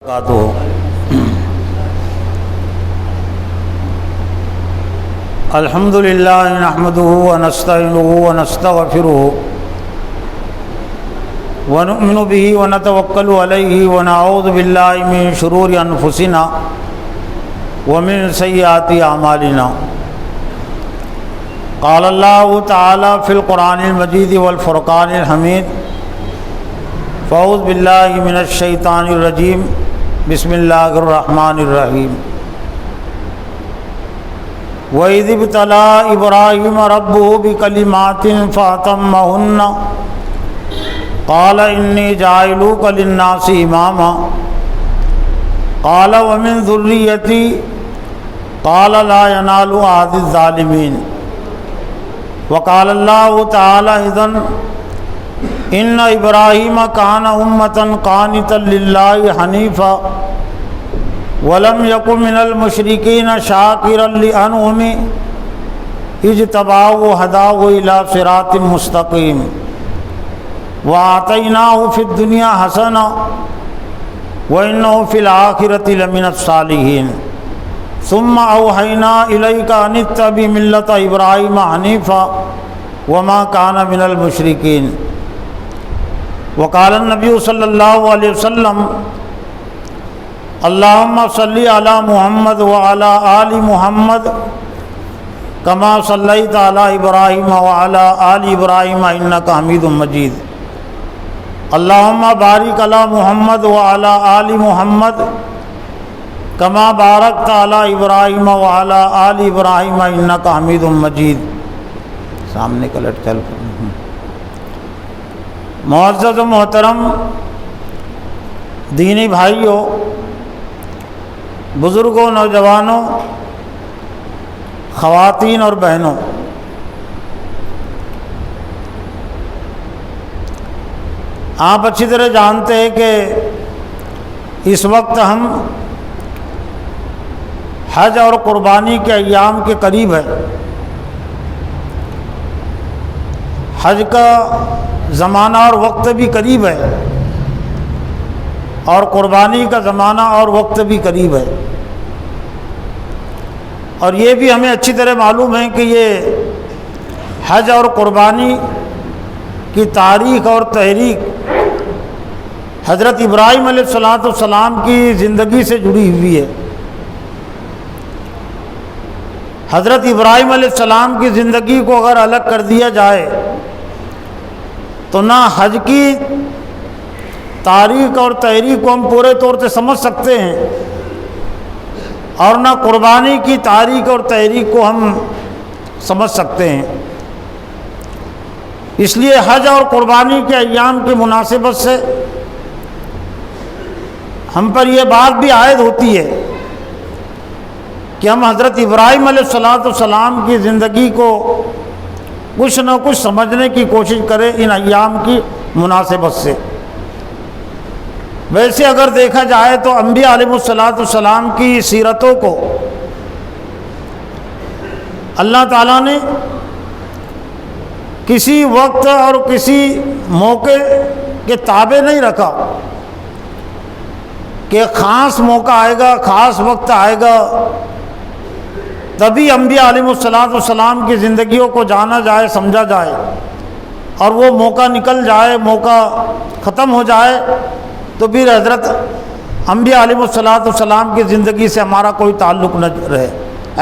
الحمد للہ نحمده ونستعینه ونستغفره ونؤمن به ونتوکل علیہ ونعوذ باللہ من شرور انفسنا ومن سیئات اعمالنا قال اللہ تعالی فی القرآن المجید والفرقان الحمید فاعوذ باللہ من الشیطان الرجیم بسم اللہ الرحمن الرحیم وَإِذِ ابْتَلَىٰ إِبْرَاهِيمَ رَبُّهُ بِكَلِمَاتٍ فَأَتَمَّهُنَّ قَالَ إِنِّي جَاعِلُكَ لِلنَّاسِ إِمَامًا قَالَ وَمِن ذُرِّيَّتِي قَالَ لَا يَنَالُ عَهْدِ الظَّالِمِينَ وَقَالَ اللَّهُ تَعَالَى إِذًا إِنَّ إِبْرَاهِيمَ كَانَ أُمَّةً قَانِتًا لِلَّهِ حَنِيفًا وَلَمْ يَكُنْ مِنَ الْمُشْرِكِينَ شَاكِرًا لِأَنْعُمِهِ اجْتَبَاهُ وَهَدَاهُ إِلَى صِرَاطٍ مُسْتَقِيمٍ وَآتَيْنَاهُ فِي الدُّنْيَا حَسَنَةً وَإِنَّهُ فِي الْآخِرَةِ لَمِنَ الصَّالِحِينَ ثُمَّ أَوْحَيْنَا إِلَيْكَ أَنِ اتَّبِعْ مِلَّةَ إِبْرَاهِيمَ حَنِيفًا وَمَا كَانَ مِنَ الْمُشْرِكِينَ وقال النبی صلی اللہ علیہ وسلم اللہم صلی علی محمد وعلی آل محمد کما صلیت علی ابراہیم وعلی آل ابراہیم انک حمید مجید اللہم بارک علی محمد وعلی آل محمد کما بارکت علی ابراہیم وعلی آل ابراہیم انک حمید مجید۔ سامنے کا لٹ چل معزز و محترم دینی بھائیوں، بزرگوں، نوجوانوں، خواتین اور بہنوں، آپ اچھی طرح جانتے ہیں کہ اس وقت ہم حج اور قربانی کے ایام کے قریب ہیں۔ حج کا زمانہ اور وقت بھی قریب ہے اور قربانی کا زمانہ اور وقت بھی قریب ہے، اور یہ بھی ہمیں اچھی طرح معلوم ہے کہ یہ حج اور قربانی کی تاریخ اور تحریک حضرت ابراہیم علیہ السلام کی زندگی سے جڑی ہوئی ہے۔ حضرت ابراہیم علیہ السلام کی زندگی کو اگر الگ کر دیا جائے تو نہ حج کی تاریخ اور تحریک کو ہم پورے طور سے سمجھ سکتے ہیں، اور نہ قربانی کی تاریخ اور تحریک کو ہم سمجھ سکتے ہیں۔ اس لیے حج اور قربانی کے ایام کی مناسبت سے ہم پر یہ بات بھی عائد ہوتی ہے کہ ہم حضرت ابراہیم علیہ السلام کی زندگی کو کچھ نہ کچھ سمجھنے کی کوشش کریں ان ایام کی مناسبت سے۔ ویسے اگر دیکھا جائے تو انبیاء علیہ السلام کی سیرتوں کو اللہ تعالیٰ نے کسی وقت اور کسی موقع کے تابع نہیں رکھا کہ خاص موقع آئے گا، خاص وقت آئے گا تبھی انبیاء علیہ السلام کی زندگیوں کو جانا جائے، سمجھا جائے، اور وہ موقع نکل جائے، موقع ختم ہو جائے تو پھر حضرت انبیاء علیہ السلام کی زندگی سے ہمارا کوئی تعلق نہ رہے۔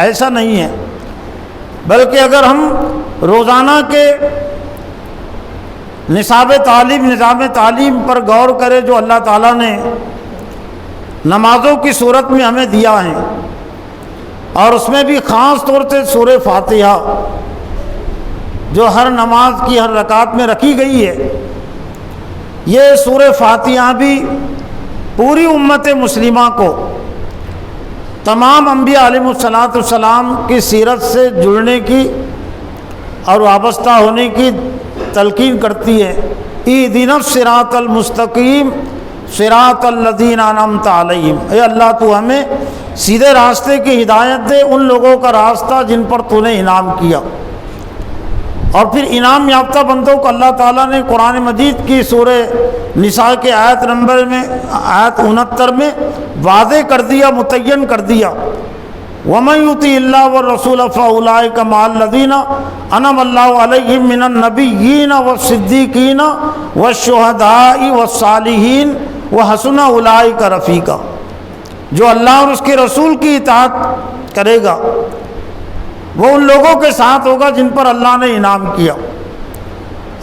ایسا نہیں ہے، بلکہ اگر ہم روزانہ کے نصاب تعلیم، نظام تعلیم پر غور کریں جو اللہ تعالیٰ نے نمازوں کی صورت میں ہمیں دیا ہے، اور اس میں بھی خاص طور سے سورہ فاتحہ جو ہر نماز کی ہر رکعت میں رکھی گئی ہے، یہ سورہ فاتحہ بھی پوری امت مسلمہ کو تمام انبیاء علیہ السلام کی سیرت سے جڑنے کی اور وابستہ ہونے کی تلقین کرتی ہے۔ اہدنا الصراط المستقیم صراط الذین انعمت علیہم، اے اللہ تو ہمیں سیدھے راستے کی ہدایت دے، ان لوگوں کا راستہ جن پر تو نے انعام کیا۔ اور پھر انعام یافتہ بندوں کو اللہ تعالیٰ نے قرآن مجید کی سورہ نساء کے آیت 69 میں واضح کر دیا، متعین کر دیا، وَمَن يُطِعِ اللَّهَ وَالرَّسُولَ فَأُولَٰئِكَ مَعَ الَّذِينَ أَنْعَمَ اللَّهُ عَلَيْهِم مِّنَ النَّبِيِّينَ وَالصِّدِّيقِينَ وَالشُّهَدَاءِ وَالصَّالِحِينَ وَحَسُنَ أُولَٰئِكَ رَفِيقًا۔ جو اللہ اور اس کے رسول کی اطاعت کرے گا وہ ان لوگوں کے ساتھ ہوگا جن پر اللہ نے انعام کیا۔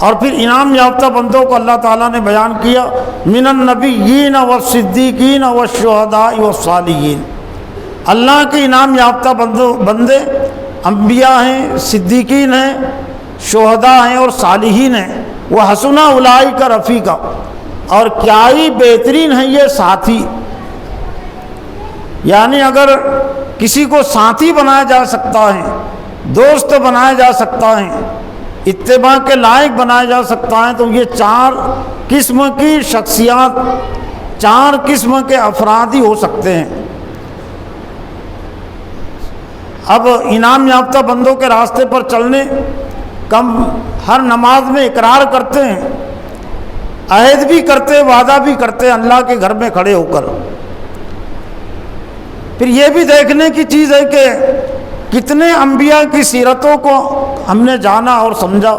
اور پھر انعام یافتہ بندوں کو اللہ تعالیٰ نے بیان کیا، من النبیین والصدیقین والشہداء والصالحین۔ اللہ کے انعام یافتہ بندے انبیاء ہیں، صدیقین ہیں، شہداء ہیں اور صالحین ہیں۔ وحسن اولئک رفیقا، اور کیا ہی بہترین ہیں یہ ساتھی۔ یعنی اگر کسی کو ساتھی بنایا جا سکتا ہے، دوست بنایا جا سکتا ہے، اتباع کے لائق بنایا جا سکتا ہے، تو یہ 4 قسم کی شخصیات، 4 قسم کے افراد ہی ہو سکتے ہیں۔ اب انعام یافتہ بندوں کے راستے پر چلنے کم ہر نماز میں اقرار کرتے ہیں، عہد بھی کرتے، وعدہ بھی کرتے اللہ کے گھر میں کھڑے ہو کر۔ پھر یہ بھی دیکھنے کی چیز ہے کہ کتنے انبیاء کی سیرتوں کو ہم نے جانا اور سمجھا،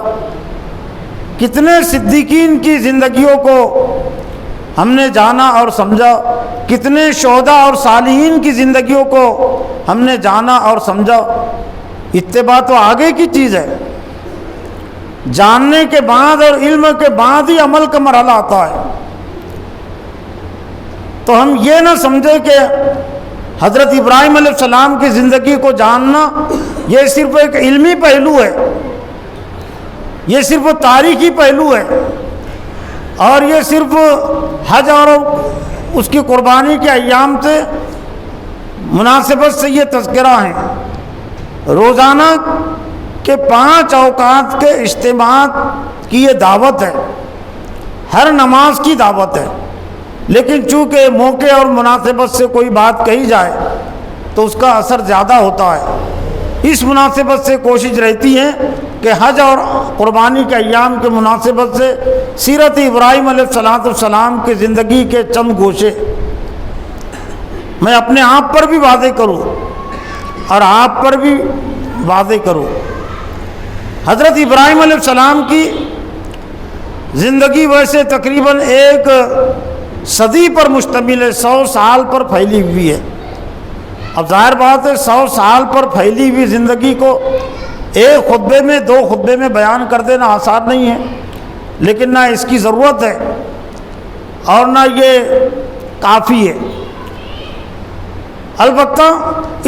کتنے صدیقین کی زندگیوں کو ہم نے جانا اور سمجھا، کتنے شہداء اور صالحین کی زندگیوں کو ہم نے جانا اور سمجھا۔ اتباع تو آگے کی چیز ہے، جاننے کے بعد اور علم کے بعد ہی عمل کا مرحلہ آتا ہے۔ تو ہم یہ نہ سمجھے کہ حضرت ابراہیم علیہ السلام کی زندگی کو جاننا یہ صرف ایک علمی پہلو ہے، یہ صرف تاریخی پہلو ہے، اور یہ صرف حج اور اس کی قربانی کے ایام سے مناسبت سے یہ تذکرہ ہیں۔ روزانہ کے 5 اوقات کے اجتماعات کی یہ دعوت ہے، ہر نماز کی دعوت ہے۔ لیکن چونکہ موقع اور مناسبت سے کوئی بات کہی جائے تو اس کا اثر زیادہ ہوتا ہے، اس مناسبت سے کوشش رہتی ہے کہ حج اور قربانی کے ایام کے مناسبت سے سیرت ابراہیم علیہ السلام کی زندگی کے چند گوشے میں اپنے آپ پر بھی واضح کروں اور آپ پر بھی واضح کروں۔ حضرت ابراہیم علیہ السلام کی زندگی ویسے تقریباً 1 صدی پر مشتمل ہے، 100 سال پر پھیلی ہوئی ہے۔ اب ظاہر بات ہے 100 سال پر پھیلی ہوئی زندگی کو ایک خطبے میں 2 خطبے میں بیان کر دینا آسان نہیں ہے، لیکن نہ اس کی ضرورت ہے اور نہ یہ کافی ہے۔ البتہ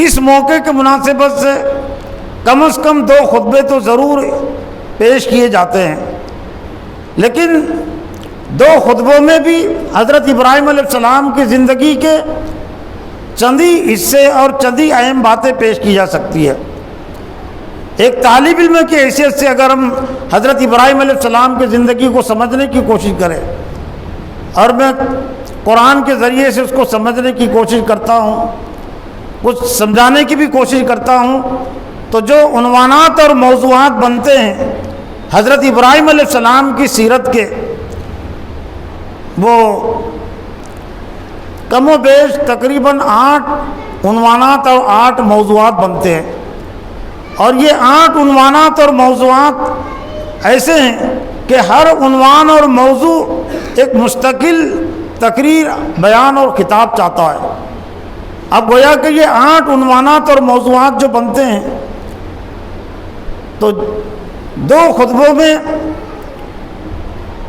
اس موقع کے مناسبت سے کم از کم 2 خطبے تو ضرور پیش کیے جاتے ہیں، لیکن 2 خطبوں میں بھی حضرت ابراہیم علیہ السلام کی زندگی کے چندی حصے اور چندی اہم باتیں پیش کی جا سکتی ہے۔ ایک طالب علم کی حیثیت سے اگر ہم حضرت ابراہیم علیہ السلام کی زندگی کو سمجھنے کی کوشش کریں، اور میں قرآن کے ذریعے سے اس کو سمجھنے کی کوشش کرتا ہوں، کچھ سمجھانے کی بھی کوشش کرتا ہوں، تو جو عنوانات اور موضوعات بنتے ہیں حضرت ابراہیم علیہ السلام کی سیرت کے، وہ کم و بیش تقریباً 8 عنوانات اور 8 موضوعات بنتے ہیں، اور یہ 8 عنوانات اور موضوعات ایسے ہیں کہ ہر عنوان اور موضوع ایک مستقل تقریر، بیان اور خطاب چاہتا ہے۔ اب گویا کہ یہ 8 عنوانات اور موضوعات جو بنتے ہیں تو 2 خطبوں میں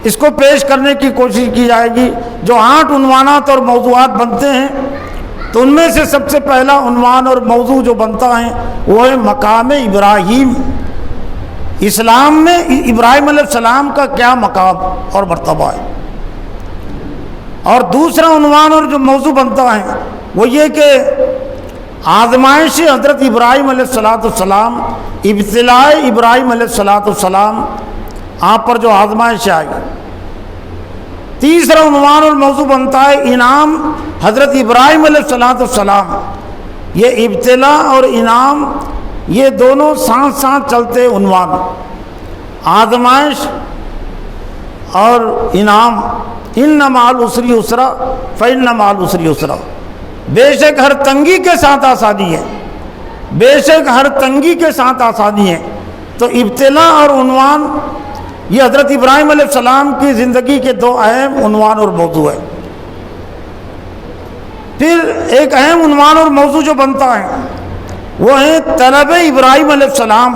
اس کو پیش کرنے کی کوشش کی جائے گی۔ جو 8 عنوانات اور موضوعات بنتے ہیں تو ان میں سے سب سے پہلا عنوان اور موضوع جو بنتا ہے وہ ہے مقام ابراہیم۔ اسلام میں ابراہیم علیہ السلام کا کیا مقام اور مرتبہ ہے، اور دوسرا عنوان اور جو موضوع بنتا ہے وہ یہ کہ آزمائش حضرت ابراہیم علیہ السلام، ابتلاء ابراہیم علیہ السلام، آپ پر جو آزمائش آئی۔ تیسرا عنوان اور موضوع بنتا ہے انعام حضرت ابراہیم علیہ السلام۔ یہ ابتلاء اور انعام یہ دونوں ساتھ ساتھ چلتے عنوان۔ آزمائش اور انعام، ان مع العسر یسرا فإن مع العسر یسرا، بے شک ہر تنگی کے ساتھ آسانی ہے، بے شک ہر تنگی کے ساتھ آسانی ہے۔ تو ابتلا اور عنوان یہ حضرت ابراہیم علیہ السلام کی زندگی کے دو اہم عنوان اور موضوع ہے۔ پھر ایک اہم عنوان اور موضوع جو بنتا ہے وہ ہے طلب ابراہیم علیہ السلام۔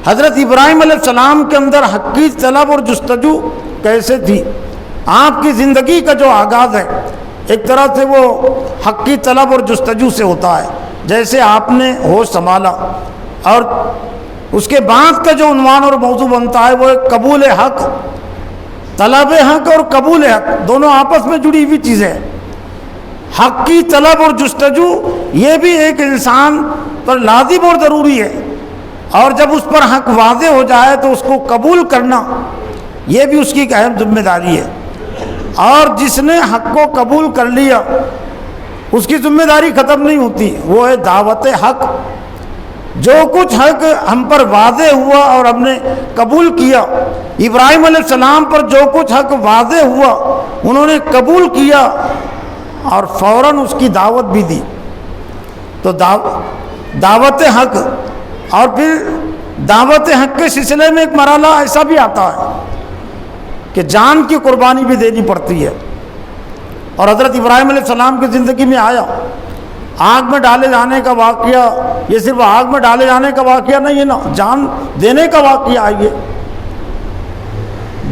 حضرت ابراہیم علیہ السلام کے اندر حق کی طلب اور جستجو کیسے تھی؟ آپ کی زندگی کا جو آغاز ہے ایک طرح سے وہ حق کی طلب اور جستجو سے ہوتا ہے، جیسے آپ نے ہوش سنبھالا، اور اس کے بعد کا جو عنوان اور موضوع بنتا ہے وہ ہے قبول حق۔ طلب حق اور قبول حق دونوں آپس میں جڑی ہوئی چیزیں ہیں۔ حق کی طلب اور جستجو یہ بھی ایک انسان پر لازم اور ضروری ہے، اور جب اس پر حق واضح ہو جائے تو اس کو قبول کرنا یہ بھی اس کی ایک اہم ذمہ داری ہے۔ اور جس نے حق کو قبول کر لیا اس کی ذمہ داری ختم نہیں ہوتی، وہ ہے دعوت حق۔ جو کچھ حق ہم پر واضح ہوا اور ہم نے قبول کیا، ابراہیم علیہ السلام پر جو کچھ حق واضح ہوا انہوں نے قبول کیا اور فوراً اس کی دعوت بھی دی۔ تو دعوت حق، اور پھر دعوت حق کے سلسلے میں ایک مرحلہ ایسا بھی آتا ہے کہ جان کی قربانی بھی دینی پڑتی ہے، اور حضرت ابراہیم علیہ السلام کی زندگی میں آیا۔ آگ میں ڈالے جانے کا واقعہ یہ صرف آگ میں ڈالے جانے کا واقعہ نہیں ہے نا، جان دینے کا واقعہ آئیے۔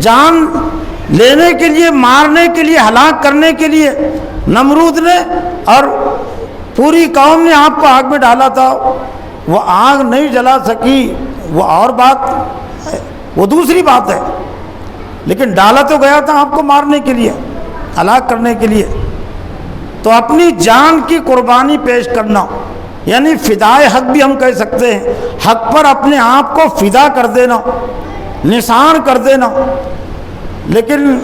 جان لینے کے لیے، مارنے کے لیے، ہلاک کرنے کے لیے نمرود نے اور پوری قوم نے آپ کو آگ میں ڈالا تھا، وہ آگ نہیں جلا سکی، وہ اور بات ہے، وہ دوسری بات ہے، لیکن ڈالا تو گیا تھا آپ کو مارنے کے لیے، ہلاک کرنے کے لیے۔ تو اپنی جان کی قربانی پیش کرنا یعنی فدائے حق بھی ہم کہہ سکتے ہیں، حق پر اپنے آپ کو فدا کر دینا، نثار کر دینا۔ لیکن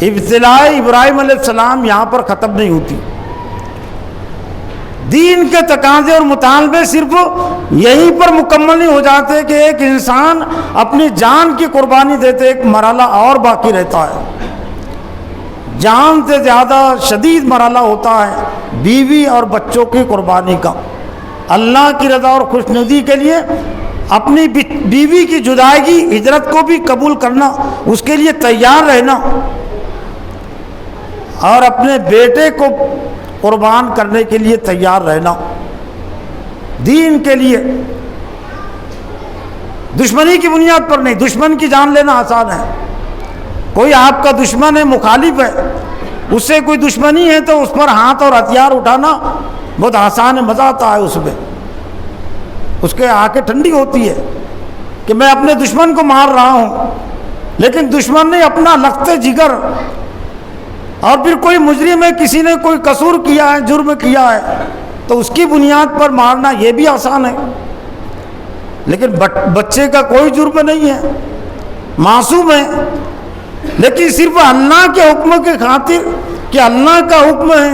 ابتلاء ابراہیم علیہ السلام یہاں پر ختم نہیں ہوتی۔ دین کے تقاضے اور مطالبے صرف یہیں پر مکمل نہیں ہو جاتے کہ ایک انسان اپنی جان کی قربانی دیتے، ایک مرحلہ اور باقی رہتا ہے۔ جان سے زیادہ شدید مرحلہ ہوتا ہے بیوی اور بچوں کی قربانی کا۔ اللہ کی رضا اور خوشنودی کے لیے اپنی بیوی کی جدائیگی، ہجرت کو بھی قبول کرنا، اس کے لیے تیار رہنا، اور اپنے بیٹے کو قربان کرنے کے لیے تیار رہنا دین کے لیے۔ دشمنی کی بنیاد پر نہیں، دشمن کی جان لینا آسان ہے۔ کوئی آپ کا دشمن ہے، مخالف ہے، اس سے کوئی دشمنی ہے تو اس پر ہاتھ اور ہتھیار اٹھانا بہت آسان ہے، مزہ آتا ہے اس میں، اس کے آنکھیں ٹھنڈی ہوتی ہے کہ میں اپنے دشمن کو مار رہا ہوں۔ لیکن دشمن نے اپنا لخت جگر، اور پھر کوئی مجرم ہے، کسی نے کوئی قصور کیا ہے، جرم کیا ہے، تو اس کی بنیاد پر مارنا یہ بھی آسان ہے۔ لیکن بچے کا کوئی جرم نہیں ہے، معصوم ہے، لیکن صرف اللہ کے حکم کے خاطر کہ اللہ کا حکم ہے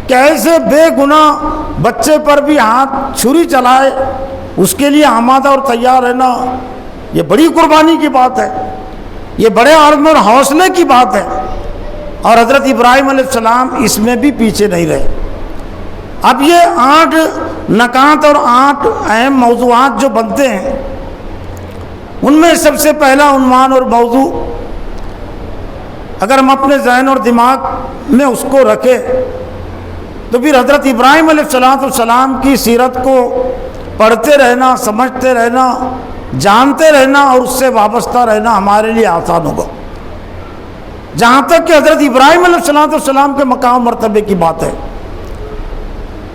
کہ ایسے بے گناہ بچے پر بھی ہاتھ چھری چلائے، اس کے لیے آمادہ اور تیار رہنا، یہ بڑی قربانی کی بات ہے، یہ بڑے عزم اور حوصلے کی بات ہے۔ اور حضرت ابراہیم علیہ السلام اس میں بھی پیچھے نہیں رہے۔ اب یہ 8 نکات اور 8 اہم موضوعات جو بنتے ہیں، ان میں سب سے پہلا عنوان اور موضوع اگر ہم اپنے ذہن اور دماغ میں اس کو رکھیں تو پھر حضرت ابراہیم علیہ السلام کی سیرت کو پڑھتے رہنا، سمجھتے رہنا، جانتے رہنا اور اس سے وابستہ رہنا ہمارے لیے آسان ہوگا۔ جہاں تک کہ حضرت ابراہیم علیہ السلام کے مقام مرتبے کی بات ہے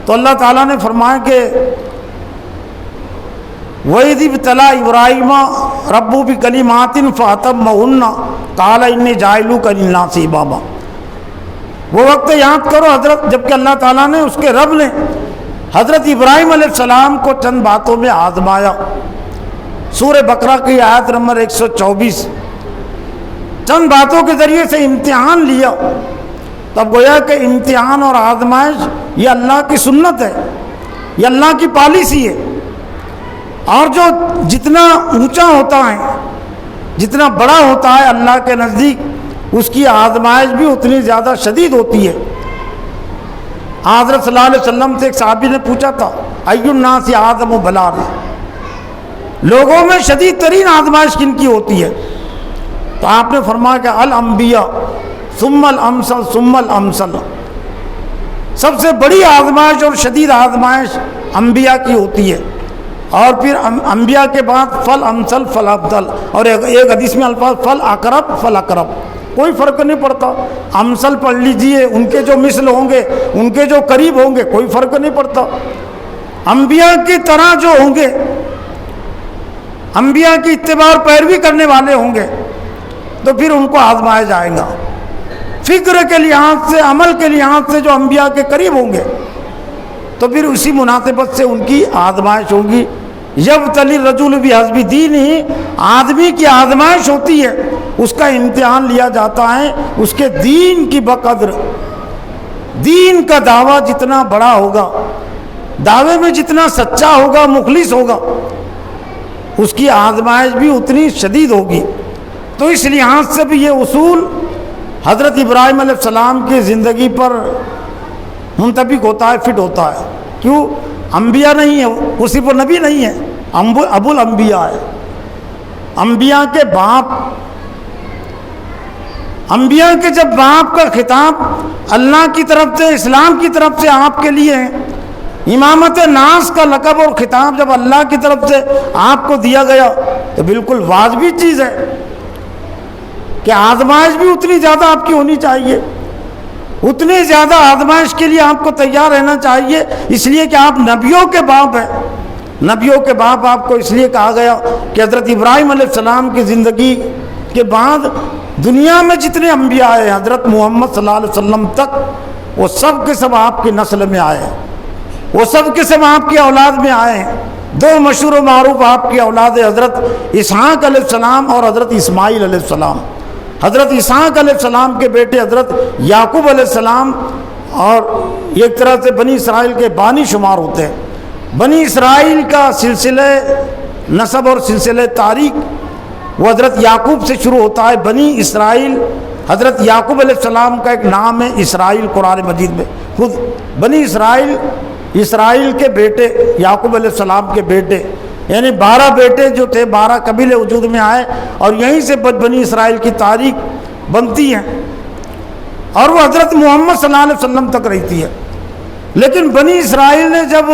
تو اللہ تعالیٰ نے فرمایا کہ وَإِذِ ابْتَلَىٰ إِبْرَاهِيمَ رَبُّهُ بِكَلِمَاتٍ فَأَتَمَّهُنَّ قَالَ إِنِّي جَاعِلُكَ لِلنَّاسِ إِمَامًا۔ وہ وقت یاد کرو حضرت جب کہ اللہ تعالیٰ نے، اس کے رب نے حضرت ابراہیم علیہ السلام کو چند باتوں میں آزمایا۔ سورہ بقرہ کی آیت نمبر 124، چند باتوں کے ذریعے سے امتحان لیا۔ تب گویا کہ امتحان اور آزمائش یہ اللہ کی سنت ہے، یہ اللہ کی پالیسی ہے اور جو جتنا اونچا ہوتا ہے، جتنا بڑا ہوتا ہے اللہ کے نزدیک، اس کی آزمائش بھی اتنی زیادہ شدید ہوتی ہے۔ حضرت صلی اللہ علیہ وسلم سے ایک صحابی نے پوچھا تھا ای الناس اعظم بلاء، لوگوں میں شدید ترین آزمائش کن کی ہوتی ہے؟ تو آپ نے فرمایا کہ الانبیاء ثم الامثل ثم الامثل، سب سے بڑی آزمائش اور شدید آزمائش انبیاء کی ہوتی ہے، اور پھر انبیاء کے بعد فل امثل فل افضل، اور ایک حدیث میں الفاظ فل اقرب فل اقرب، کوئی فرق نہیں پڑتا۔ امثل پڑھ لیجئے، ان کے جو مثل ہوں گے، ان کے جو قریب ہوں گے، کوئی فرق نہیں پڑتا۔ انبیاء کی طرح جو ہوں گے، انبیاء کی اتباع اور پیروی کرنے والے ہوں گے، تو پھر ان کو آزمایا جائے گا۔ فکر کے لحاظ سے، عمل کے لحاظ سے جو انبیاء کے قریب ہوں گے، تو پھر اسی مناسبت سے ان کی آزمائش ہوگی۔ یبتلی الرجل بحسب دینہ، آدمی کی آزمائش ہوتی ہے، اس کا امتحان لیا جاتا ہے اس کے دین کی بقدر۔ دین کا دعویٰ جتنا بڑا ہوگا، دعوے میں جتنا سچا ہوگا، مخلص ہوگا، اس کی آزمائش بھی اتنی شدید ہوگی۔ تو اس لحاظ سے بھی یہ اصول حضرت ابراہیم علیہ السلام کی زندگی پر منطبق ہوتا ہے، فٹ ہوتا ہے۔ کیوں؟ انبیاء نہیں ہے وہ، صرف وہ نبی نہیں ہے، ابو الانبیاء ہے، انبیاء کے باپ۔ انبیاء کے جب باپ کا خطاب اللہ کی طرف سے، اسلام کی طرف سے آپ کے لیے ہے، امامت ناس کا لقب اور خطاب جب اللہ کی طرف سے آپ کو دیا گیا، تو بالکل واجبی چیز ہے کہ آزمائش بھی اتنی زیادہ آپ کی ہونی چاہیے، اتنی زیادہ آزمائش کے لیے آپ کو تیار رہنا چاہیے، اس لیے کہ آپ نبیوں کے باپ ہیں۔ نبیوں کے باپ آپ کو اس لیے کہا گیا کہ حضرت ابراہیم علیہ السلام کی زندگی کے بعد دنیا میں جتنے انبیاء ہیں حضرت محمد صلی اللہ علیہ وسلم تک، وہ سب کے سب آپ کی نسل میں آئے ہیں، وہ سب کے سب آپ کی اولاد میں آئے ہیں۔ دو مشہور و معروف آپ کی اولاد حضرت اسحاق علیہ السلام اور حضرت اسماعیل علیہ السلام۔ حضرت اسحاق علیہ السلام کے بیٹے حضرت یعقوب علیہ السلام، اور ایک طرح سے بنی اسرائیل کے بانی شمار ہوتے ہیں۔ بنی اسرائیل کا سلسلہ نسب اور سلسلہ تاریخ وہ حضرت یعقوب سے شروع ہوتا ہے۔ بنی اسرائیل، حضرت یعقوب علیہ السلام کا ایک نام ہے اسرائیل قرآن مجید میں، خود بنی اسرائیل، اسرائیل کے بیٹے، یعقوب علیہ السلام کے بیٹے، یعنی 12 بیٹے جو تھے، 12 قبیلے وجود میں آئے، اور یہیں سے بنی اسرائیل کی تاریخ بنتی ہے، اور وہ حضرت محمد صلی اللہ علیہ وسلم تک رہتی ہے۔ لیکن بنی اسرائیل نے جب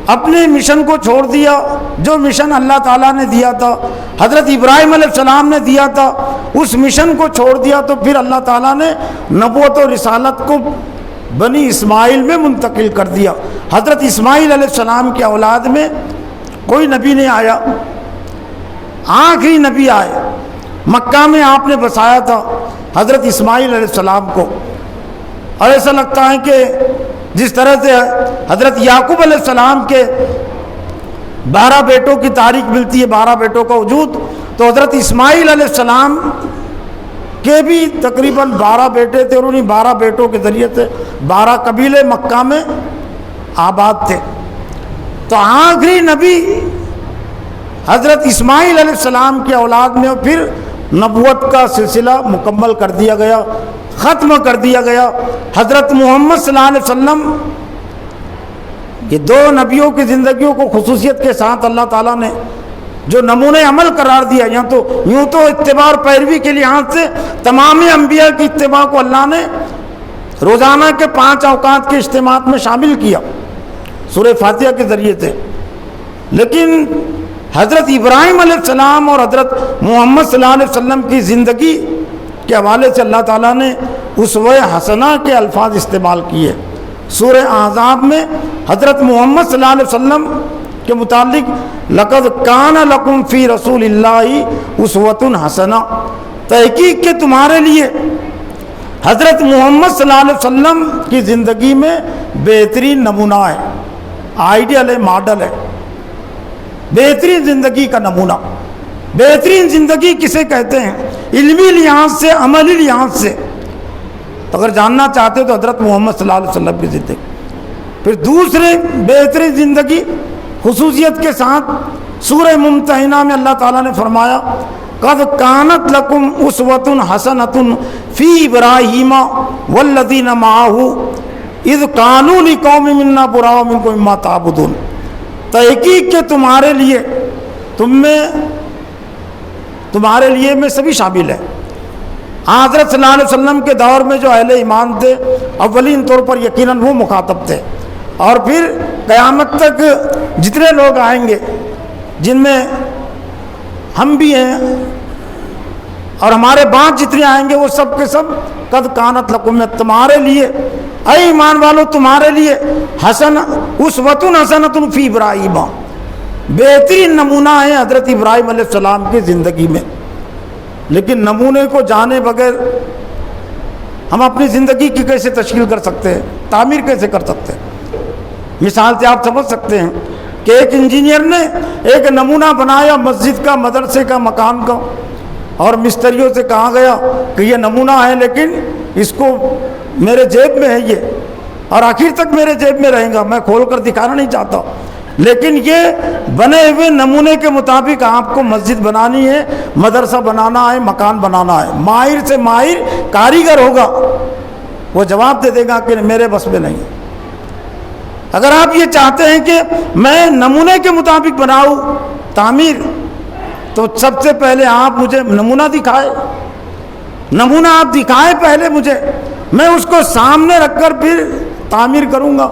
اپنے مشن کو چھوڑ دیا، جو مشن اللہ تعالیٰ نے دیا تھا، حضرت ابراہیم علیہ السلام نے دیا تھا، اس مشن کو چھوڑ دیا، تو پھر اللہ تعالیٰ نے نبوت و رسالت کو بنی اسماعیل میں منتقل کر دیا۔ حضرت اسماعیل علیہ السلام کی اولاد میں کوئی نبی نہیں آیا، آخری نبی آئے، مکہ میں آپ نے بسایا تھا حضرت اسماعیل علیہ السلام کو۔ اور ایسا لگتا ہے کہ جس طرح سے حضرت یعقوب علیہ السلام کے 12 بیٹوں کی تاریخ ملتی ہے، 12 بیٹوں کا وجود، تو حضرت اسماعیل علیہ السلام کے بھی تقریباً 12 بیٹے تھے، اور انہیں 12 بیٹوں کے ذریعے سے 12 قبیلے مکہ میں آباد تھے۔ تو آخری نبی حضرت اسماعیل علیہ السلام کی اولاد میں، اور پھر نبوت کا سلسلہ مکمل کر دیا گیا، ختم کر دیا گیا۔ حضرت محمد صلی اللہ علیہ وسلم، یہ 2 نبیوں کی زندگیوں کو خصوصیت کے ساتھ اللہ تعالیٰ نے جو نمونہ عمل قرار دیا، یوں تو اتباع اور پیروی کے لحاظ سے تمام انبیاء کی اتباع کو اللہ نے روزانہ کے 5 اوقات کے اجتماعات میں شامل کیا سورہ فاتحہ کے ذریعے سے، لیکن حضرت ابراہیم علیہ السلام اور حضرت محمد صلی اللہ علیہ وسلم کی زندگی کے حوالے سے اللہ تعالیٰ نے اسوہ حسنہ کے الفاظ استعمال کیے۔ سورہ احزاب میں حضرت محمد صلی اللہ علیہ وسلم کے متعلق لقد کان لکم فی رسول اللہ اسوۃ حسنہ، تحقیق کہ تمہارے لیے حضرت محمد صلی اللہ علیہ وسلم کی زندگی میں بہترین نمونہ ہے، آئیڈیل ہے، ماڈل ہے، بہترین زندگی کا نمونہ۔ بہترین زندگی کسے کہتے ہیں؟ علمی لحاظ سے، عملی لحاظ سے اگر جاننا چاہتے تو حضرت محمد صلی اللہ علیہ وسلم کی زندگی۔ پھر دوسرے بہترین زندگی خصوصیت کے ساتھ سورہ ممتحنہ میں اللہ تعالیٰ نے فرمایا قد کانت لکم اسوۃ حسنۃ فی ابراہیم والذین معہ اذ قالوا لقومہم انا براء منکم مما تعبدون، تحقیق کہ تمہارے لیے میں سبھی شامل ہے۔ حضرت صلی اللہ علیہ وسلم کے دور میں جو اہل ایمان تھے اولین طور پر یقیناً وہ مخاطب تھے، اور پھر قیامت تک جتنے لوگ آئیں گے جن میں ہم بھی ہیں اور ہمارے بعد جتنے آئیں گے وہ سب کے سب قد کانت لکم، تمہارے لیے اے ایمان والو تمہارے لیے اسوۃ حسنۃ فی ابراہیم، بہترین نمونہ ہے حضرت ابراہیم علیہ السلام کی زندگی میں۔ لیکن نمونے کو جانے بغیر ہم اپنی زندگی کی کیسے تشکیل کر سکتے ہیں، تعمیر کیسے کر سکتے ہیں؟ مثال سے آپ سمجھ سکتے ہیں کہ ایک انجینئر نے ایک نمونہ بنایا مسجد کا، مدرسے کا، مکان کا، اور مستریوں سے کہا گیا کہ یہ نمونہ ہے لیکن اس کو میرے جیب میں ہے یہ، اور آخر تک میرے جیب میں رہے گا، میں کھول کر دکھانا نہیں چاہتا، لیکن یہ بنے ہوئے نمونے کے مطابق آپ کو مسجد بنانی ہے، مدرسہ بنانا ہے، مکان بنانا ہے۔ ماہر سے ماہر کاریگر ہوگا، وہ جواب دے دے گا کہ میرے بس میں نہیں۔ اگر آپ یہ چاہتے ہیں کہ میں نمونے کے مطابق بناؤں تعمیر، تو سب سے پہلے آپ مجھے نمونہ دکھائے، نمونہ آپ دکھائے پہلے مجھے، میں اس کو سامنے رکھ کر پھر تعمیر کروں گا۔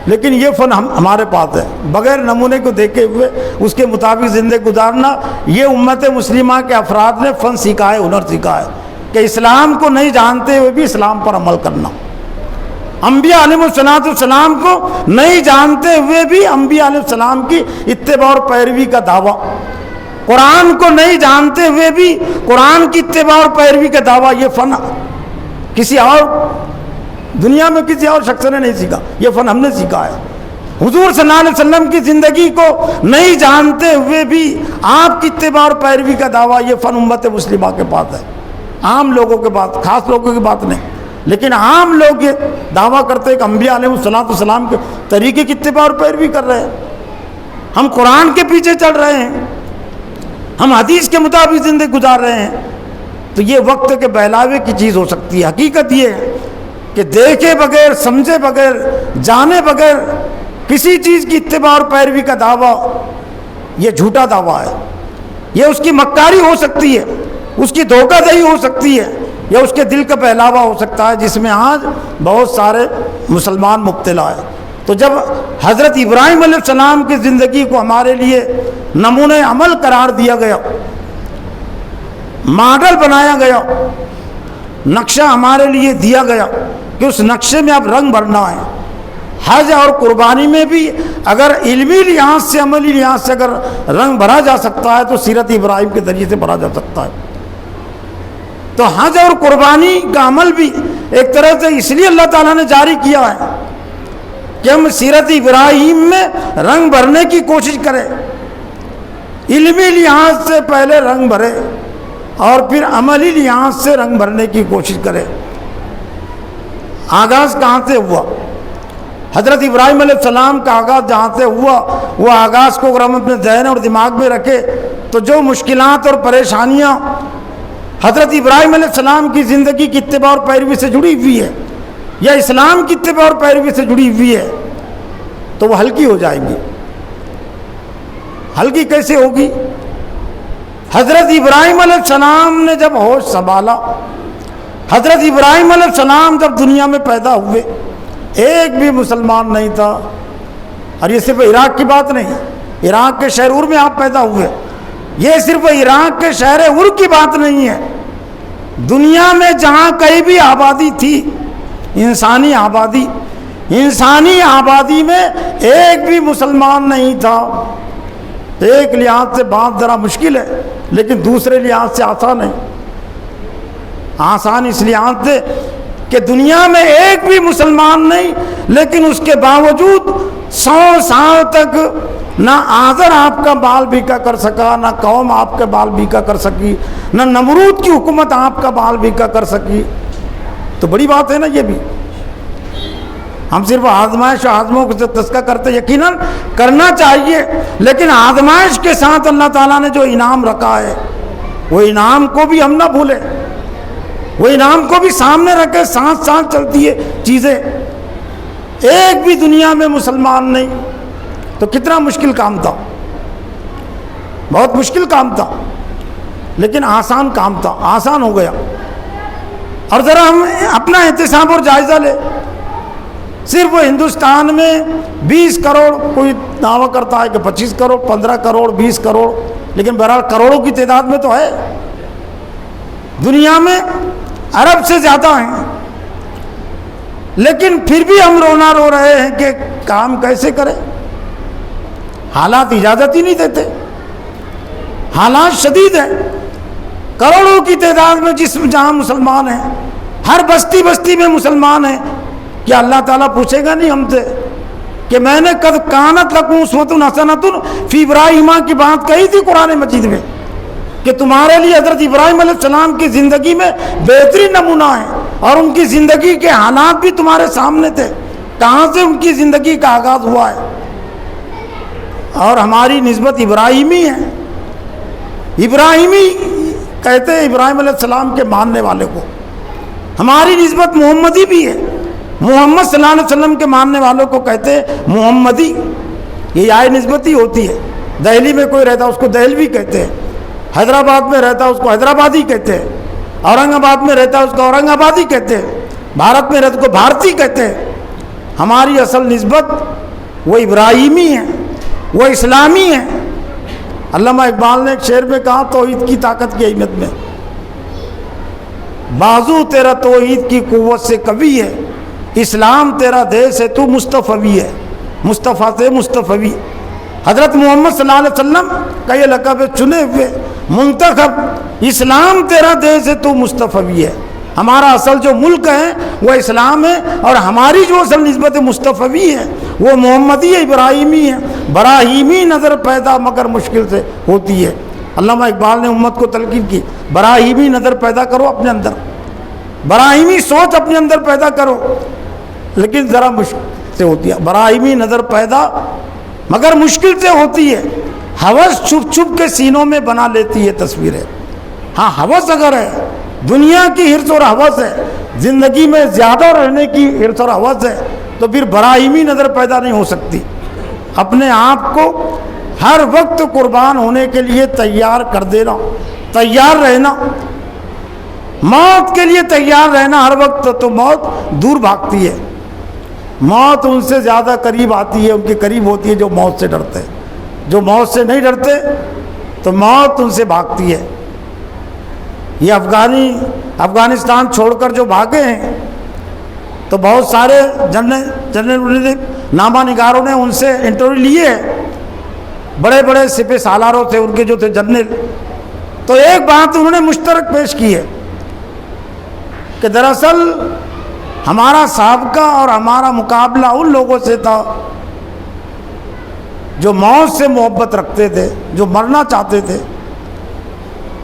لیکن یہ فن ہمارے پاس ہے، بغیر نمونے کو دیکھے ہوئے اس کے مطابق زندگی گزارنا، یہ امت مسلمہ کے افراد نے فن سیکھا ہے، ہنر سیکھا ہے کہ اسلام کو نہیں جانتے ہوئے بھی اسلام پر عمل کرنا، انبیاء علیہ السلام کو نہیں جانتے ہوئے بھی انبیاء علیہ السلام کی اتباع اور پیروی کا دعویٰ، قرآن کو نہیں جانتے ہوئے بھی قرآن کی اتباع اور پیروی کا دعویٰ، یہ فن کسی اور دنیا میں کسی اور شخص نے نہیں سیکھا، یہ فن ہم نے سیکھا ہے۔ حضور صلی اللہ علیہ وسلم کی زندگی کو نہیں جانتے ہوئے بھی آپ کی اتباع اور پیروی کا دعویٰ، یہ فن امت مسلمہ کے پاس ہے، عام لوگوں کے پاس، خاص لوگوں کی بات نہیں، لیکن عام لوگ یہ دعویٰ کرتے ہیں کہ انبیاء علیہ السلام کے طریقے کی اتباع اور پیروی کر رہے ہیں، ہم قرآن کے پیچھے چل رہے ہیں، ہم حدیث کے مطابق زندگی گزار رہے ہیں۔ تو یہ وقت کے بہلاوے کی چیز ہو سکتی ہے۔ حقیقت یہ ہے کہ دیکھے بغیر، سمجھے بغیر، جانے بغیر کسی چیز کی اتباع اور پیروی کا دعویٰ یہ جھوٹا دعویٰ ہے، یہ اس کی مکاری ہو سکتی ہے، اس کی دھوکہ دہی ہو سکتی ہے، یا اس کے دل کا بہلاوا ہو سکتا ہے، جس میں آج بہت سارے مسلمان مبتلا ہیں۔ تو جب حضرت ابراہیم علیہ السلام کی زندگی کو ہمارے لیے نمونہ عمل قرار دیا گیا، ماڈل بنایا گیا، نقشہ ہمارے لیے دیا گیا کہ اس نقشے میں اب رنگ بھرنا ہے، حج اور قربانی میں بھی اگر علمی لحاظ سے، عملی لحاظ سے اگر رنگ بھرا جا سکتا ہے تو سیرت ابراہیم کے ذریعے سے بھرا جا سکتا ہے۔ تو حج اور قربانی کا عمل بھی ایک طرح سے اس لیے اللہ تعالیٰ نے جاری کیا ہے کہ ہم سیرت ابراہیم میں رنگ بھرنے کی کوشش کریں، علمی لحاظ سے پہلے رنگ بھرے اور پھر عملی لحاظ سے رنگ بھرنے کی کوشش کرے۔ آغاز کہاں سے ہوا؟ حضرت ابراہیم علیہ السلام کا آغاز جہاں سے ہوا، وہ آغاز کو اگر ہم اپنے ذہن اور دماغ میں رکھے تو جو مشکلات اور پریشانیاں حضرت ابراہیم علیہ السلام کی زندگی کی اتباع اور پیروی سے جڑی ہوئی ہے، یا اسلام کی اتباع اور پیروی سے جڑی ہوئی ہے، تو وہ ہلکی ہو جائیں گی۔ ہلکی کیسے ہوگی؟ حضرت ابراہیم علیہ السلام نے جب ہوش سنبھالا، حضرت ابراہیم علیہ السلام جب دنیا میں پیدا ہوئے، ایک بھی مسلمان نہیں تھا، اور یہ صرف عراق کی بات نہیں، عراق کے شہر ار میں آپ پیدا ہوئے، یہ صرف عراق کے شہر ار کی بات نہیں ہے، دنیا میں جہاں کہیں بھی آبادی تھی، انسانی آبادی میں ایک بھی مسلمان نہیں تھا۔ ایک لحاظ سے بات ذرا مشکل ہے، لیکن دوسرے لحاظ سے آسان ہے۔ آسان اس لحاظ سے کہ دنیا میں ایک بھی مسلمان نہیں، لیکن اس کے باوجود 100 سال تک نہ آذر آپ کا بال بیکا کر سکا، نہ قوم آپ کا بال بیکا کر سکی، نہ نمرود کی حکومت آپ کا بال بیکا کر سکی۔ تو بڑی بات ہے نا یہ بھی۔ ہم صرف آزمائش و آزموں کو تذکرہ کرتے یقیناً کرنا چاہیے، لیکن آزمائش کے ساتھ اللہ تعالیٰ نے جو انعام رکھا ہے وہ انعام کو بھی ہم نہ بھولیں، وہ انعام کو بھی سامنے رکھے۔ ساتھ ساتھ چلتی ہے چیزیں، ایک بھی دنیا میں مسلمان نہیں تو کتنا مشکل کام تھا، بہت مشکل کام تھا، لیکن آسان کام تھا، آسان ہو گیا۔ اور ذرا ہم اپنا احتساب اور جائزہ لیں، صرف ہندوستان میں 20 کروڑ، کوئی دعویٰ کرتا ہے کہ 25 کروڑ، 15 کروڑ، 20 کروڑ، لیکن بہرحال کروڑوں کی تعداد میں تو ہے۔ دنیا میں ارب سے زیادہ ہیں، لیکن پھر بھی ہم رونا رو رہے ہیں کہ کام کیسے کریں، حالات اجازت ہی نہیں دیتے، حالات شدید ہیں۔ کروڑوں کی تعداد میں جہاں مسلمان ہیں، ہر بستی بستی میں مسلمان ہیں، کیا اللہ تعالیٰ پوچھے گا نہیں ہم سے کہ میں نے قد کانت لکم اسوۃ حسنۃ فی ابراہیم کی بات کہی تھی قرآن مجید میں کہ تمہارے لیے حضرت ابراہیم علیہ السلام کی زندگی میں بہترین نمونہ ہے، اور ان کی زندگی کے حالات بھی تمہارے سامنے تھے، کہاں سے ان کی زندگی کا آغاز ہوا ہے۔ اور ہماری نسبت ابراہیمی ہے، ابراہیمی کہتے ہیں ابراہیم علیہ السلام کے ماننے والے کو، ہماری نسبت محمدی بھی ہے، محمد صلی اللہ علیہ وسلم کے ماننے والوں کو کہتے ہیں محمدی، یہ آئے نسبتی ہوتی ہے۔ دہلی میں کوئی رہتا اس کو دہلوی کہتے ہیں، حیدرآباد میں رہتا اس کو حیدرآبادی کہتے ہیں، اورنگ آباد میں رہتا اس کو اورنگ آبادی کہتے ہیں، بھارت میں رہتا کو بھارتی کہتے ہیں۔ ہماری اصل نسبت وہ ابراہیمی ہے، وہ اسلامی ہے۔ علامہ اقبال نے ایک شعر میں کہا توحید کی طاقت کی اہمیت میں، بازو تیرا توحید کی قوت سے قوی ہے، اسلام تیرا دیس ہے تو مصطفی ہے، مصطفیٰ سے مصطفی۔ حضرت محمد صلی اللہ علیہ وسلم کا یہ لقب ہے، چنے ہوئے منتخب، اسلام تیرا دیس ہے تو مصطفی ہے۔ ہمارا اصل جو ملک ہے وہ اسلام ہے، اور ہماری جو اصل نسبت مصطفی ہے وہ محمدی ابراہیمی ہے۔ براہیمی نظر پیدا مگر مشکل سے ہوتی ہے۔ علامہ اقبال نے امت کو تلقین کی، براہیمی نظر پیدا کرو اپنے اندر، براہیمی سوچ اپنے اندر پیدا کرو، لیکن ذرا مشکل سے ہوتی ہے۔ براہیمی نظر پیدا مگر مشکل سے ہوتی ہے، ہوس چھپ چھپ کے سینوں میں بنا لیتی ہے تصویریں۔ ہاں ہوس اگر ہے، دنیا کی حرص اور ہوس ہے، زندگی میں زیادہ رہنے کی حرص اور ہوس ہے، تو پھر براہیمی نظر پیدا نہیں ہو سکتی۔ اپنے آپ کو ہر وقت قربان ہونے کے لیے تیار کر دینا، تیار رہنا، موت کے لیے تیار رہنا ہر وقت، تو موت دور بھاگتی ہے، موت ان سے زیادہ قریب آتی ہے، ان کے قریب ہوتی ہے جو موت سے ڈرتے ہیں۔ جو موت سے نہیں ڈرتے تو موت ان سے بھاگتی ہے۔ یہ افغانستان چھوڑ کر جو بھاگے ہیں تو بہت سارے جنرل نامہ نگاروں نے ان سے انٹرویو لیے ہیں، بڑے بڑے سپہ سالاروں تھے ان کے جو تھے جنرل، تو ایک بات انہوں نے مشترک پیش کی ہے کہ دراصل ہمارا سابقہ اور ہمارا مقابلہ ان لوگوں سے تھا جو موت سے محبت رکھتے تھے، جو مرنا چاہتے تھے،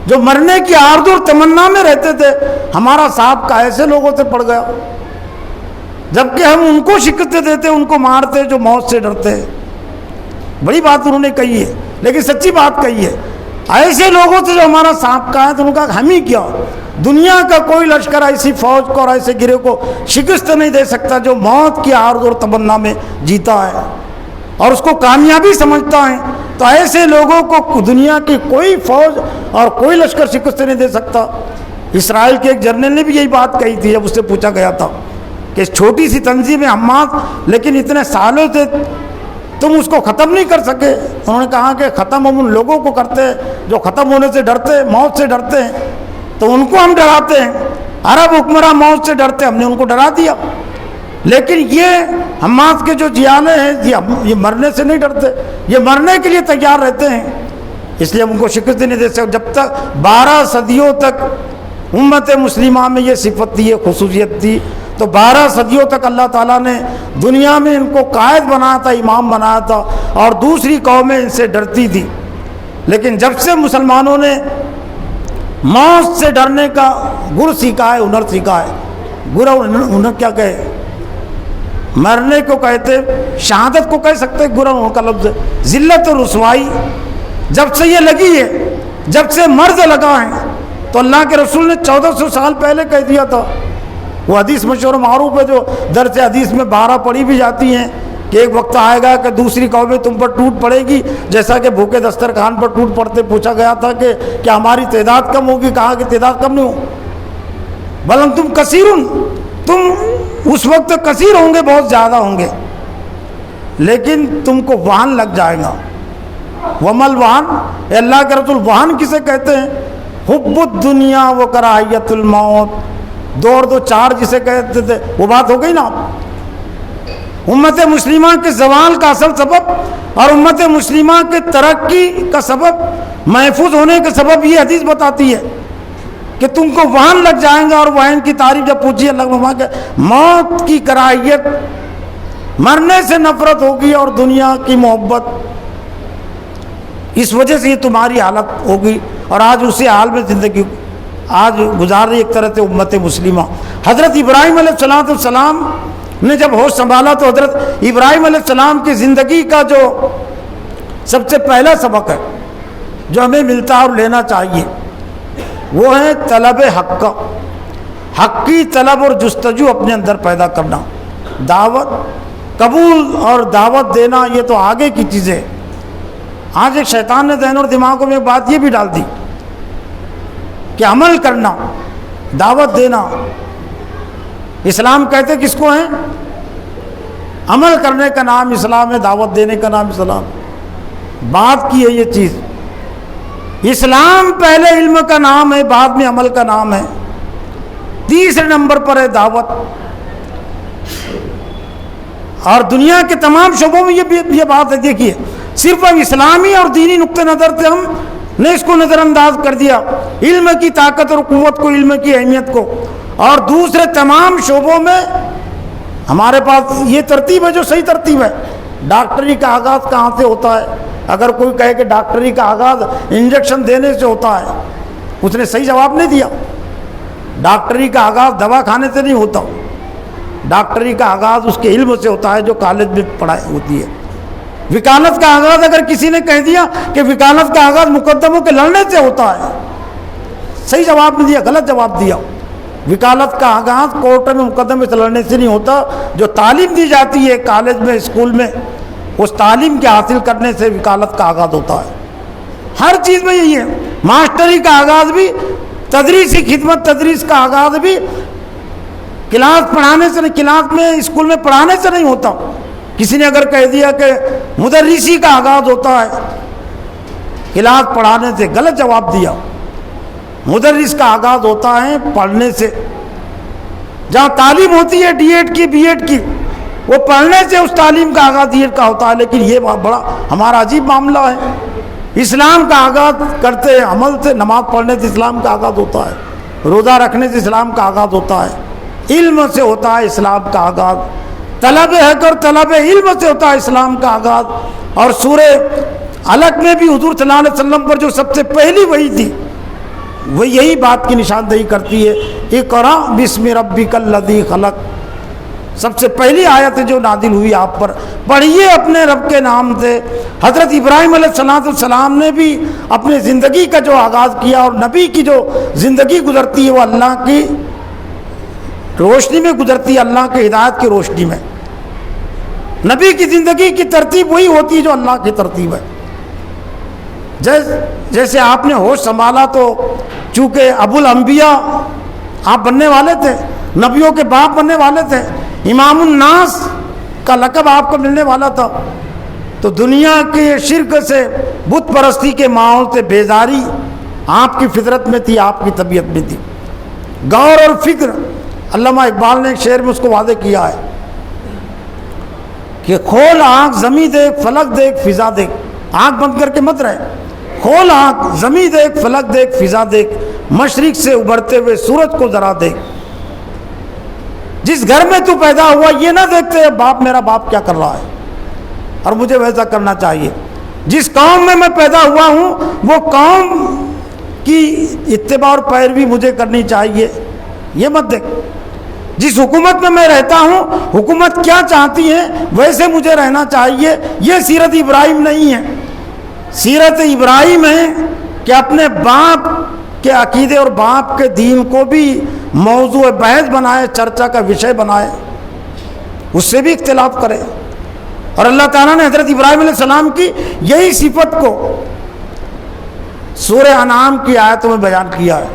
جو مرنے کی آرزو اور تمنا میں رہتے تھے۔ ہمارا سابقہ ایسے لوگوں سے پڑ گیا، جبکہ ہم ان کو شکست دیتے، ان کو مارتے جو موت سے ڈرتے ہیں۔ بڑی بات انہوں نے کہی ہے، لیکن سچی بات کہی ہے۔ ایسے لوگوں سے جو ہمارا سابقہ ہے، تو ان کا ہم ہی کیا، دنیا کا کوئی لشکر ایسی فوج کو اور ایسے گروہ کو شکست نہیں دے سکتا جو موت کی آرزو اور تمنا میں جیتا ہے اور اس کو کامیابی سمجھتا ہے۔ تو ایسے لوگوں کو دنیا کی کوئی فوج اور کوئی لشکر شکست نہیں دے سکتا۔ اسرائیل کے ایک جنرل نے بھی یہی بات کہی تھی جب اس سے پوچھا گیا تھا کہ اس چھوٹی سی تنظیم حماس، لیکن اتنے سالوں سے تم اس کو ختم نہیں کر سکے۔ انہوں نے کہا کہ ختم ہم ان لوگوں کو کرتے ہیں جو ختم ہونے سے ڈرتے ہیں، موت سے ڈرتے ہیں، تو ان کو ہم ڈراتے ہیں۔ عرب حکمراں موت سے ڈرتے، ہم نے ان کو ڈرا دیا، لیکن یہ حماس کے جو جیانے ہیں یہ مرنے سے نہیں ڈرتے، یہ مرنے کے لیے تیار رہتے ہیں، اس لیے ہم ان کو شکست نہیں دے سکتے۔ جب تک 12 صدیوں تک امت مسلمہ میں یہ صفت تھی، یہ خصوصیت تھی، تو 12 صدیوں تک اللہ تعالیٰ نے دنیا میں ان کو قائد بنایا تھا، امام بنایا تھا، اور دوسری قومیں ان سے ڈرتی تھی۔ لیکن جب سے مسلمانوں نے موت سے ڈرنے کا گر سیکھا ہے، ہنر سیکھا ہے، گر اور ہنر کیا کہے، مرنے کو کہتے، شہادت کو کہہ سکتے، گناہوں کا لفظ ذلت اور رسوائی جب سے یہ لگی ہے، جب سے مرض لگا ہے، تو اللہ کے رسول نے 1400 سال پہلے کہہ دیا تھا۔ وہ حدیث مشہور معروف ہے جو درس حدیث میں 12 پڑھی بھی جاتی ہیں کہ ایک وقت آئے گا کہ دوسری قومیں تم پر ٹوٹ پڑے گی، جیسا کہ بھوکے دسترخوان پر ٹوٹ پڑتے پوچھا گیا تھا کہ کیا ہماری تعداد کم ہوگی، کہا کہ تعداد کم نہیں ہو، بلن تم کثیرن، تم اس وقت کثیر ہوں گے، بہت زیادہ ہوں گے، لیکن تم کو وہن لگ جائے گا۔ ومل وہن، اے اللہ کے رسول وہن کسے کہتے ہیں؟ حب الدنیا و کراہیت الموت، 2 اور 2 4 جسے کہتے تھے، وہ بات ہو گئی نا۔ امت مسلمہ کے زوال کا اصل سبب اور امت مسلمہ کے ترقی کا سبب، محفوظ ہونے کا سبب یہ حدیث بتاتی ہے کہ تم کو وہن لگ جائیں گا۔ اور وہن کی تعریف جب پوچھی اللہ کہ موت کی کراہیت، مرنے سے نفرت ہوگی اور دنیا کی محبت، اس وجہ سے یہ تمہاری حالت ہوگی۔ اور آج اسی حال میں زندگی آج گزار رہی ایک طرح سے امت مسلمہ۔ حضرت ابراہیم علیہ السلام نے جب ہوش سنبھالا تو حضرت ابراہیم علیہ السلام کی زندگی کا جو سب سے پہلا سبق ہے جو ہمیں ملتا ہے اور لینا چاہیے، وہ ہے طلب حق کا، حق کی طلب اور جستجو اپنے اندر پیدا کرنا، دعوت قبول اور دعوت دینا، یہ تو آگے کی چیزیں۔ آج ایک شیطان نے ذہن اور دماغوں میں بات یہ بھی ڈال دی کہ عمل کرنا، دعوت دینا، اسلام کہتے کس کو ہیں؟ عمل کرنے کا نام اسلام ہے، دعوت دینے کا نام اسلام۔ بات کی ہے یہ چیز، اسلام پہلے علم کا نام ہے، بعد میں عمل کا نام ہے، تیسرے نمبر پر ہے دعوت۔ اور دنیا کے تمام شعبوں میں یہ بات ہے۔ دیکھیے صرف اب اسلامی اور دینی نقطہ نظر سے ہم نے اس کو نظر انداز کر دیا، علم کی طاقت اور قوت کو، علم کی اہمیت کو، اور دوسرے تمام شعبوں میں ہمارے پاس یہ ترتیب ہے جو صحیح ترتیب ہے۔ ڈاکٹری کا آغاز کہاں سے ہوتا ہے؟ اگر کوئی کہے کہ ڈاکٹری کا آغاز انجیکشن دینے سے ہوتا ہے، اس نے صحیح جواب نہیں دیا۔ ڈاکٹری کا آغاز دوا کھانے سے نہیں ہوتا، ڈاکٹری کا آغاز اس کے علم سے ہوتا ہے جو کالج میں پڑھائی ہوتی ہے۔ وکالت کا آغاز اگر کسی نے کہہ دیا کہ وکالت کا آغاز مقدموں کے لڑنے سے ہوتا ہے، صحیح جواب نہیں دیا، غلط جواب دیا۔ وکالت کا آغاز کورٹ میں مقدمے سے لڑنے سے نہیں ہوتا، جو تعلیم دی جاتی ہے کالج میں، اسکول میں، اس تعلیم کے حاصل کرنے سے وکالت کا آغاز ہوتا ہے۔ ہر چیز میں یہی ہے۔ ماسٹری کا آغاز بھی، تدریسی خدمت، تدریس کا آغاز بھی کلاس پڑھانے سے نہیں، کلاس میں اسکول میں پڑھانے سے نہیں ہوتا۔ کسی نے اگر کہہ دیا کہ مدرسی کا آغاز ہوتا ہے کلاس پڑھانے سے، غلط جواب دیا۔ مدرس کا آغاز ہوتا ہے پڑھنے سے۔ جہاں تعلیم ہوتی ہے ڈی ایڈ کی، بی ایڈ کی، وہ پڑھنے سے اس تعلیم کا آغاز ڈی ایڈ کا ہوتا ہے۔ لیکن یہ بڑا ہمارا عجیب معاملہ ہے، اسلام کا آغاز کرتے ہیں عمل سے، نماز پڑھنے سے اسلام کا آغاز ہوتا ہے، روزہ رکھنے سے اسلام کا آغاز ہوتا ہے، علم سے ہوتا ہے اسلام کا آغاز، طلب حق اور طلب علم سے ہوتا ہے اسلام کا آغاز۔ اور سورہ علق میں بھی حضور صلی اللہ علیہ وسلم پر جو سب سے پہلی وحی تھی وہ یہی بات کی نشاندہی کرتی ہے، اقرأ بسم ربک الذی خلق، سب سے پہلی آیت جو نازل ہوئی آپ پر، پڑھیے اپنے رب کے نام سے۔ حضرت ابراہیم علیہ السلام نے بھی اپنے زندگی کا جو آغاز کیا، اور نبی کی جو زندگی گزرتی ہے وہ اللہ کی روشنی میں گزرتی ہے، اللہ کی ہدایت کی روشنی میں۔ نبی کی زندگی کی ترتیب وہی ہوتی ہے جو اللہ کی ترتیب ہے۔ جیسے آپ نے ہوش سنبھالا تو چونکہ ابو الانبیاء آپ بننے والے تھے، نبیوں کے باپ بننے والے تھے، امام الناس کا لقب آپ کو ملنے والا تھا، تو دنیا کے شرک سے، بت پرستی کے ماحول سے بیزاری آپ کی فطرت میں تھی، آپ کی طبیعت میں تھی۔ غور اور فکر، علامہ اقبال نے ایک شعر میں اس کو واضح کیا ہے کہ کھول آنکھ زمیں دیکھ، فلک دیکھ، فضا دیکھ، آنکھ بند کر کے مت رہے، کھول آنکھ زمیں دیکھ، فلک دیکھ، فضا دیکھ، مشرق سے ابھرتے ہوئے سورج کو ذرا دیکھ۔ جس گھر میں تو پیدا ہوا یہ نہ دیکھتے باپ میرا باپ کیا کر رہا ہے اور مجھے ویسا کرنا چاہیے، جس قوم میں پیدا ہوا ہوں وہ قوم کی اتباع اور پیروی مجھے کرنی چاہیے، یہ مت دیکھ۔ جس حکومت میں میں رہتا ہوں حکومت کیا چاہتی ہے ویسے مجھے رہنا چاہیے. یہ سیرت ابراہیم نہیں ہے. سیرت ابراہیم ہے کہ اپنے باپ کے عقیدے اور باپ کے دین کو بھی موضوع بحث بنائے, چرچا کا وشے بنائے, اس سے بھی اختلاف کرے. اور اللہ تعالیٰ نے حضرت ابراہیم علیہ السلام کی یہی صفت کو سورہ انعام کی آیتوں میں بیان کیا ہے.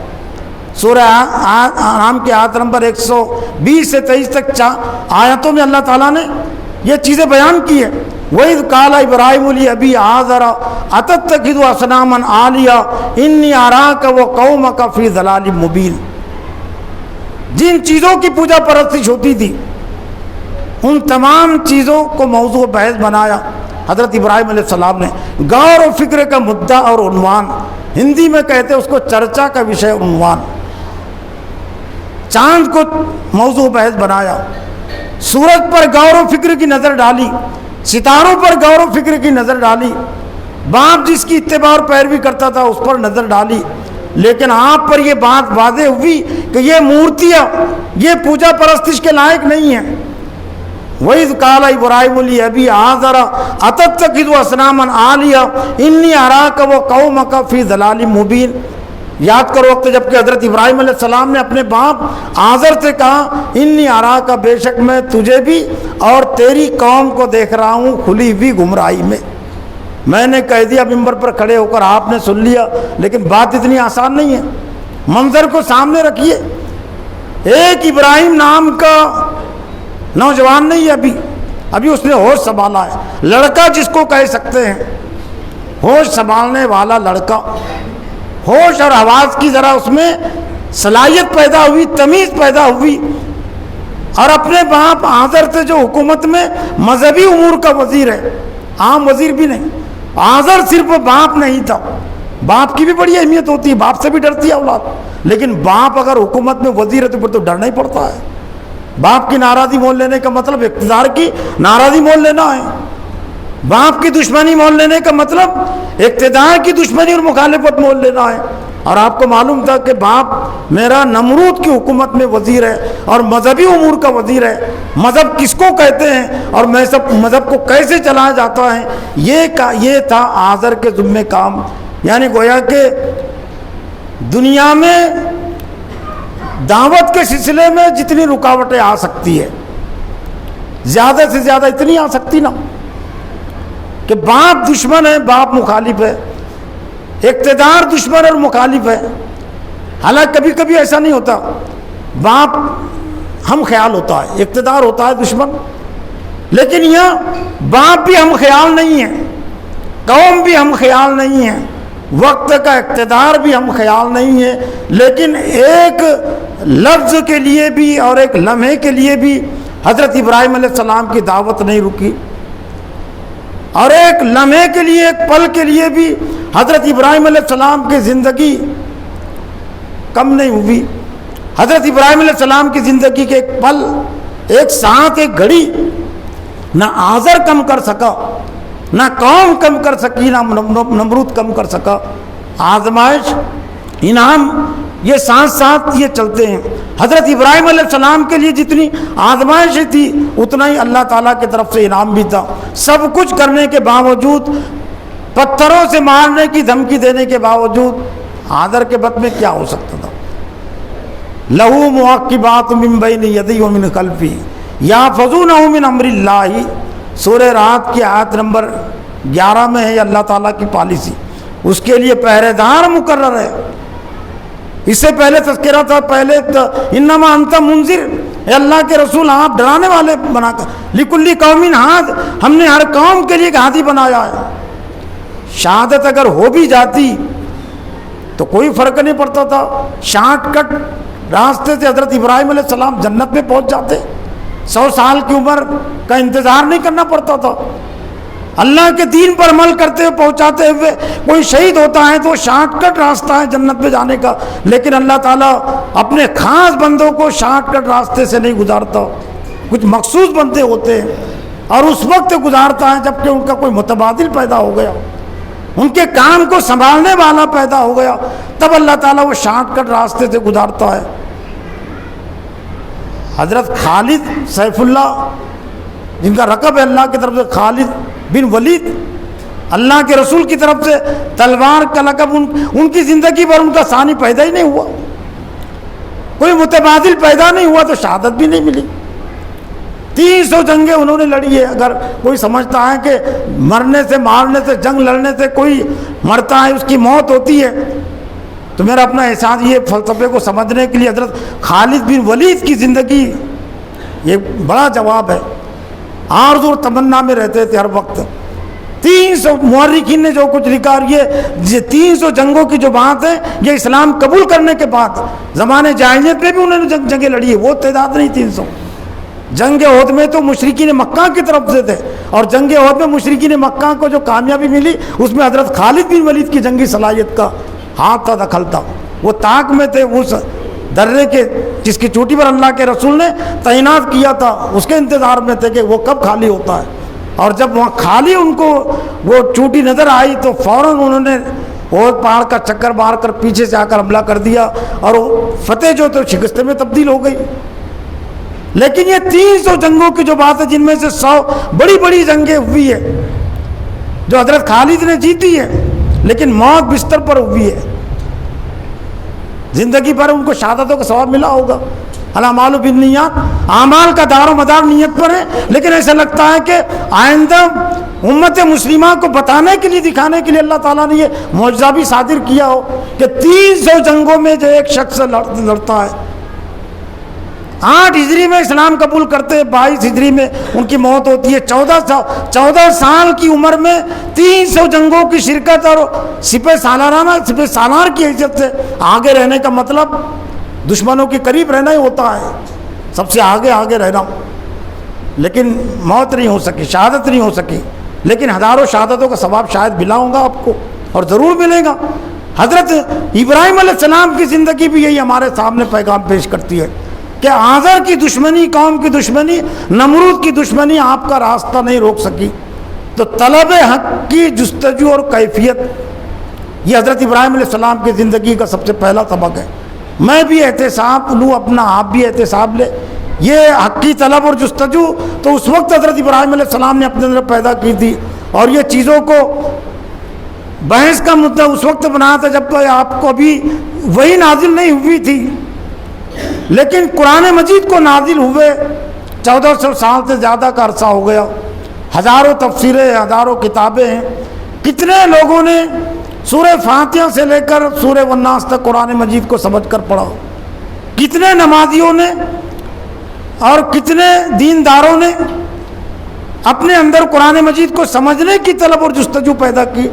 سورہ انعام کی آیت نمبر 120 سے 23 تک آیتوں میں اللہ تعالیٰ نے یہ چیزیں بیان کی ہیں. وَإِذْ قَالَ إِبْرَاهِيمُ لِأَبِيهِ آزَرَ أَتَتَّخِذُ أَصْنَامًا آلِهَةً إِنِّي أَرَاكَ وَقَوْمَكَ فِي ضَلَالٍ مُبِينٍ. جن چیزوں کی پوجا پرستش ہوتی تھی ان تمام چیزوں کو موضوع بحث بنایا حضرت ابراہیم علیہ السلام نے. غور و فکر کا مدعا اور عنوان, ہندی میں کہتے اس کو چرچا کا وشے عنوان. چاند کو موضوع بحث بنایا, سورج پر غور و فکر کی نظر ڈالی, ستاروں پر غور و فکر کی نظر ڈالی, باپ جس کی اتباع اور پیروی کرتا تھا اس پر نظر ڈالی. لیکن آپ پر یہ بات واضح ہوئی کہ یہ مورتیاں یہ پوجا پرستش کے لائق نہیں ہیں. وَإِذْ قَالَ إِبْرَاهِيمُ لِأَبِيهِ آزَرَ أَتَتَّخِذُ أَصْنَامًا آلِهَةً إِنِّي أَرَاكَ وَقَوْمَكَ فِي ضَلَالٍ مُبِينٍ. یاد کرو وقت جب کہ حضرت ابراہیم علیہ السلام نے اپنے باپ آزر سے کہا انی اراک, بے شک میں تجھے بھی اور تیری قوم کو دیکھ رہا ہوں کھلی ہوئی گمراہی میں. میں نے کہہ دیا ممبر پر کھڑے ہو کر, آپ نے سن لیا, لیکن بات اتنی آسان نہیں ہے. منظر کو سامنے رکھیے. ایک ابراہیم نام کا نوجوان نہیں ہے, ابھی اس نے ہوش سنبھالا ہے. لڑکا جس کو کہہ سکتے ہیں, ہوش سنبھالنے والا لڑکا, ہوش اور آواز کی ذرا اس میں صلاحیت پیدا ہوئی, تمیز پیدا ہوئی. اور اپنے باپ آزر سے جو حکومت میں مذہبی امور کا وزیر ہے, عام وزیر بھی نہیں, آزر صرف باپ نہیں تھا. باپ کی بھی بڑی اہمیت ہوتی ہے, باپ سے بھی ڈرتی ہے اولاد, لیکن باپ اگر حکومت میں وزیر ہے تو پھر تو ڈرنا ہی پڑتا ہے. باپ کی ناراضی مول لینے کا مطلب اقتدار کی ناراضی مول لینا ہے. باپ کی دشمنی مول لینے کا مطلب اقتدار کی دشمنی اور مخالفت مول لینا ہے. اور آپ کو معلوم تھا کہ باپ میرا نمرود کی حکومت میں وزیر ہے اور مذہبی امور کا وزیر ہے. مذہب کس کو کہتے ہیں اور مذہب کو کیسے چلایا جاتا ہے, یہ تھا آزر کے ذمہ کام. یعنی گویا کہ دنیا میں دعوت کے سلسلے میں جتنی رکاوٹیں آ سکتی ہے, زیادہ سے زیادہ اتنی آ سکتی نا کہ باپ دشمن ہے, باپ مخالف ہے, اقتدار دشمن اور مخالف ہے. حالانکہ کبھی کبھی ایسا نہیں ہوتا, باپ ہم خیال ہوتا ہے, اقتدار ہوتا ہے دشمن. لیکن یہاں باپ بھی ہم خیال نہیں ہے, قوم بھی ہم خیال نہیں ہے, وقت کا اقتدار بھی ہم خیال نہیں ہے. لیکن ایک لفظ کے لیے بھی اور ایک لمحے کے لیے بھی حضرت ابراہیم علیہ السلام کی دعوت نہیں رکی, اور ایک لمحے کے لیے, ایک پل کے لیے بھی حضرت ابراہیم علیہ السلام کی زندگی کم نہیں ہوئی. حضرت ابراہیم علیہ السلام کی زندگی کے ایک پل, ایک ساتھ, ایک گھڑی نہ آزر کم کر سکا, نہ قوم کم کر سکی, نہ نمرود کم کر سکا. آزمائش, انعام, یہ ساتھ ساتھ یہ چلتے ہیں. حضرت ابراہیم علیہ السلام کے لیے جتنی آزمائش تھی اتنا ہی اللہ تعالیٰ کی طرف سے انعام بھی تھا. سب کچھ کرنے کے باوجود, پتھروں سے مارنے کی دھمکی دینے کے باوجود آزر کے بد میں کیا ہو سکتا تھا. لہو معقبات من بین یدی ومن خلفی یحفظونہ من امر اللہ. سورہ رات کی آیت نمبر 11 میں ہے اللہ تعالیٰ کی پالیسی. اس کے لیے پہرے دار مقرر ہے. اس سے پہلے تذکرہ تھا, پہلے انما انت منذر, اے اللہ کے رسول آپ ڈرانے والے بنا کر, لکل قوم ہاد, ہم نے ہر قوم کے لیے ایک ہادی بنایا ہے. شہادت اگر ہو بھی جاتی تو کوئی فرق نہیں پڑتا تھا, شارٹ کٹ راستے سے حضرت ابراہیم علیہ السلام جنت میں پہنچ جاتے. 100 سال کی عمر کا انتظار نہیں کرنا پڑتا تھا. اللہ کے دین پر عمل کرتے ہوئے, پہنچاتے ہوئے کوئی شہید ہوتا ہے تو شارٹ کٹ راستہ ہے جنت میں جانے کا. لیکن اللہ تعالیٰ اپنے خاص بندوں کو شارٹ کٹ راستے سے نہیں گزارتا. کچھ مخصوص بندے ہوتے ہیں اور اس وقت گزارتا ہے جب کہ ان کا کوئی متبادل پیدا ہو گیا, ان کے کام کو سنبھالنے والا پیدا ہو گیا, تب اللہ تعالیٰ وہ شارٹ کٹ راستے سے گزارتا ہے. حضرت خالد سیف اللہ، جن کا رقب ہے اللہ کی طرف سے خالد بن ولید، اللہ کے رسول کی طرف سے تلوار کا لقب، ان کی زندگی پر ان کا ثانی پیدا ہی نہیں ہوا، کوئی متبادل پیدا نہیں ہوا، تو شہادت بھی نہیں ملی۔ 300 جنگیں انہوں نے لڑی ہے۔ اگر کوئی سمجھتا ہے کہ مرنے سے، مارنے سے، جنگ لڑنے سے کوئی مرتا ہے، اس کی موت ہوتی ہے، تو میرا اپنا احساس یہ فلسفے کو سمجھنے کے لیے حضرت خالد بن ولید کی زندگی یہ بڑا جواب ہے۔ آرزو اور تمنا میں رہتے تھے ہر وقت۔ 300 مورخین نے جو کچھ لکھا، اور یہ 300 جنگوں کی جو بات ہے، یہ اسلام قبول کرنے کے بعد، زمانے جاہلیت میں بھی انہوں نے جنگیں لڑی ہے، وہ تعداد نہیں 300۔ جنگ احد میں تو مشرکین مکہ کی طرف سے تھے، اور جنگ احد میں مشرکین مکہ کو جو کامیابی ملی، اس میں حضرت خالد بن ولید کی جنگی صلاحیت کا ہاتھ تھا، دخل تھا۔ وہ طاق میں تھے، اس درے کے جس کی چوٹی پر اللہ کے رسول نے تعینات کیا تھا، اس کے انتظار میں تھے کہ وہ کب خالی ہوتا ہے۔ اور جب وہاں خالی ان کو وہ چوٹی نظر آئی، تو فوراً انہوں نے وہ پہاڑ کا چکر مار کر پیچھے سے آ کر حملہ کر دیا، اور فتح جو تو شکست میں تبدیل ہو گئی۔ لیکن یہ 300 جنگوں کی جو بات ہے، جن میں سے 100 بڑی بڑی جنگیں ہوئی ہے جو حضرت خالد نے جیتی ہے، لیکن موت بستر پر ہوئی ہے۔ زندگی پر ان کو شہادتوں کا ثواب ملا ہوگا۔ الاعمال بالنیات، اعمال کا دار و مدار نیت پر ہے، لیکن ایسا لگتا ہے کہ آئندہ امت مسلمہ کو بتانے کے لیے، دکھانے کے لیے اللہ تعالیٰ نے یہ معجزہ بھی صادر کیا ہو کہ 300 جنگوں میں جو ایک شخص لڑتا ہے۔ 8 ہجری میں اسلام قبول کرتے ہیں، 22 ہجری میں ان کی موت ہوتی ہے۔ 14 سال کی عمر میں 300 جنگوں کی شرکت، اور سپہ سالار کی حیثیت سے آگے رہنے کا مطلب دشمنوں کے قریب رہنا ہی ہوتا ہے، سب سے آگے رہنا۔ لیکن موت نہیں ہو سکی، شہادت نہیں ہو سکی، لیکن ہزاروں شہادتوں کا ثواب شاید ملا ہوگا آپ کو، اور ضرور ملے گا۔ حضرت ابراہیم علیہ السلام کی زندگی بھی یہی ہمارے سامنے پیغام پیش کرتی ہے کہ آزر کی دشمنی، قوم کی دشمنی، نمرود کی دشمنی آپ کا راستہ نہیں روک سکی۔ تو طلب حق کی جستجو اور کیفیت، یہ حضرت ابراہیم علیہ السلام کی زندگی کا سب سے پہلا سبق ہے۔ میں بھی احتساب لوں اپنا، آپ بھی احتساب لے۔ یہ حق کی طلب اور جستجو تو اس وقت حضرت ابراہیم علیہ السلام نے اپنے اندر پیدا کی تھی، اور یہ چیزوں کو بحث کا مدعا اس وقت بنایا تھا جب آپ کو ابھی وہی نازل نہیں ہوئی تھی۔ لیکن قرآن مجید کو نازل ہوئے 1400 سال سے زیادہ کا عرصہ ہو گیا، ہزاروں تفسیریں، ہزاروں کتابیں ہیں۔ کتنے لوگوں نے سورہ فاتحہ سے لے کر سورہ والناس تک قرآن مجید کو سمجھ کر پڑھا، کتنے نمازیوں نے اور کتنے دینداروں نے اپنے اندر قرآن مجید کو سمجھنے کی طلب اور جستجو پیدا کی۔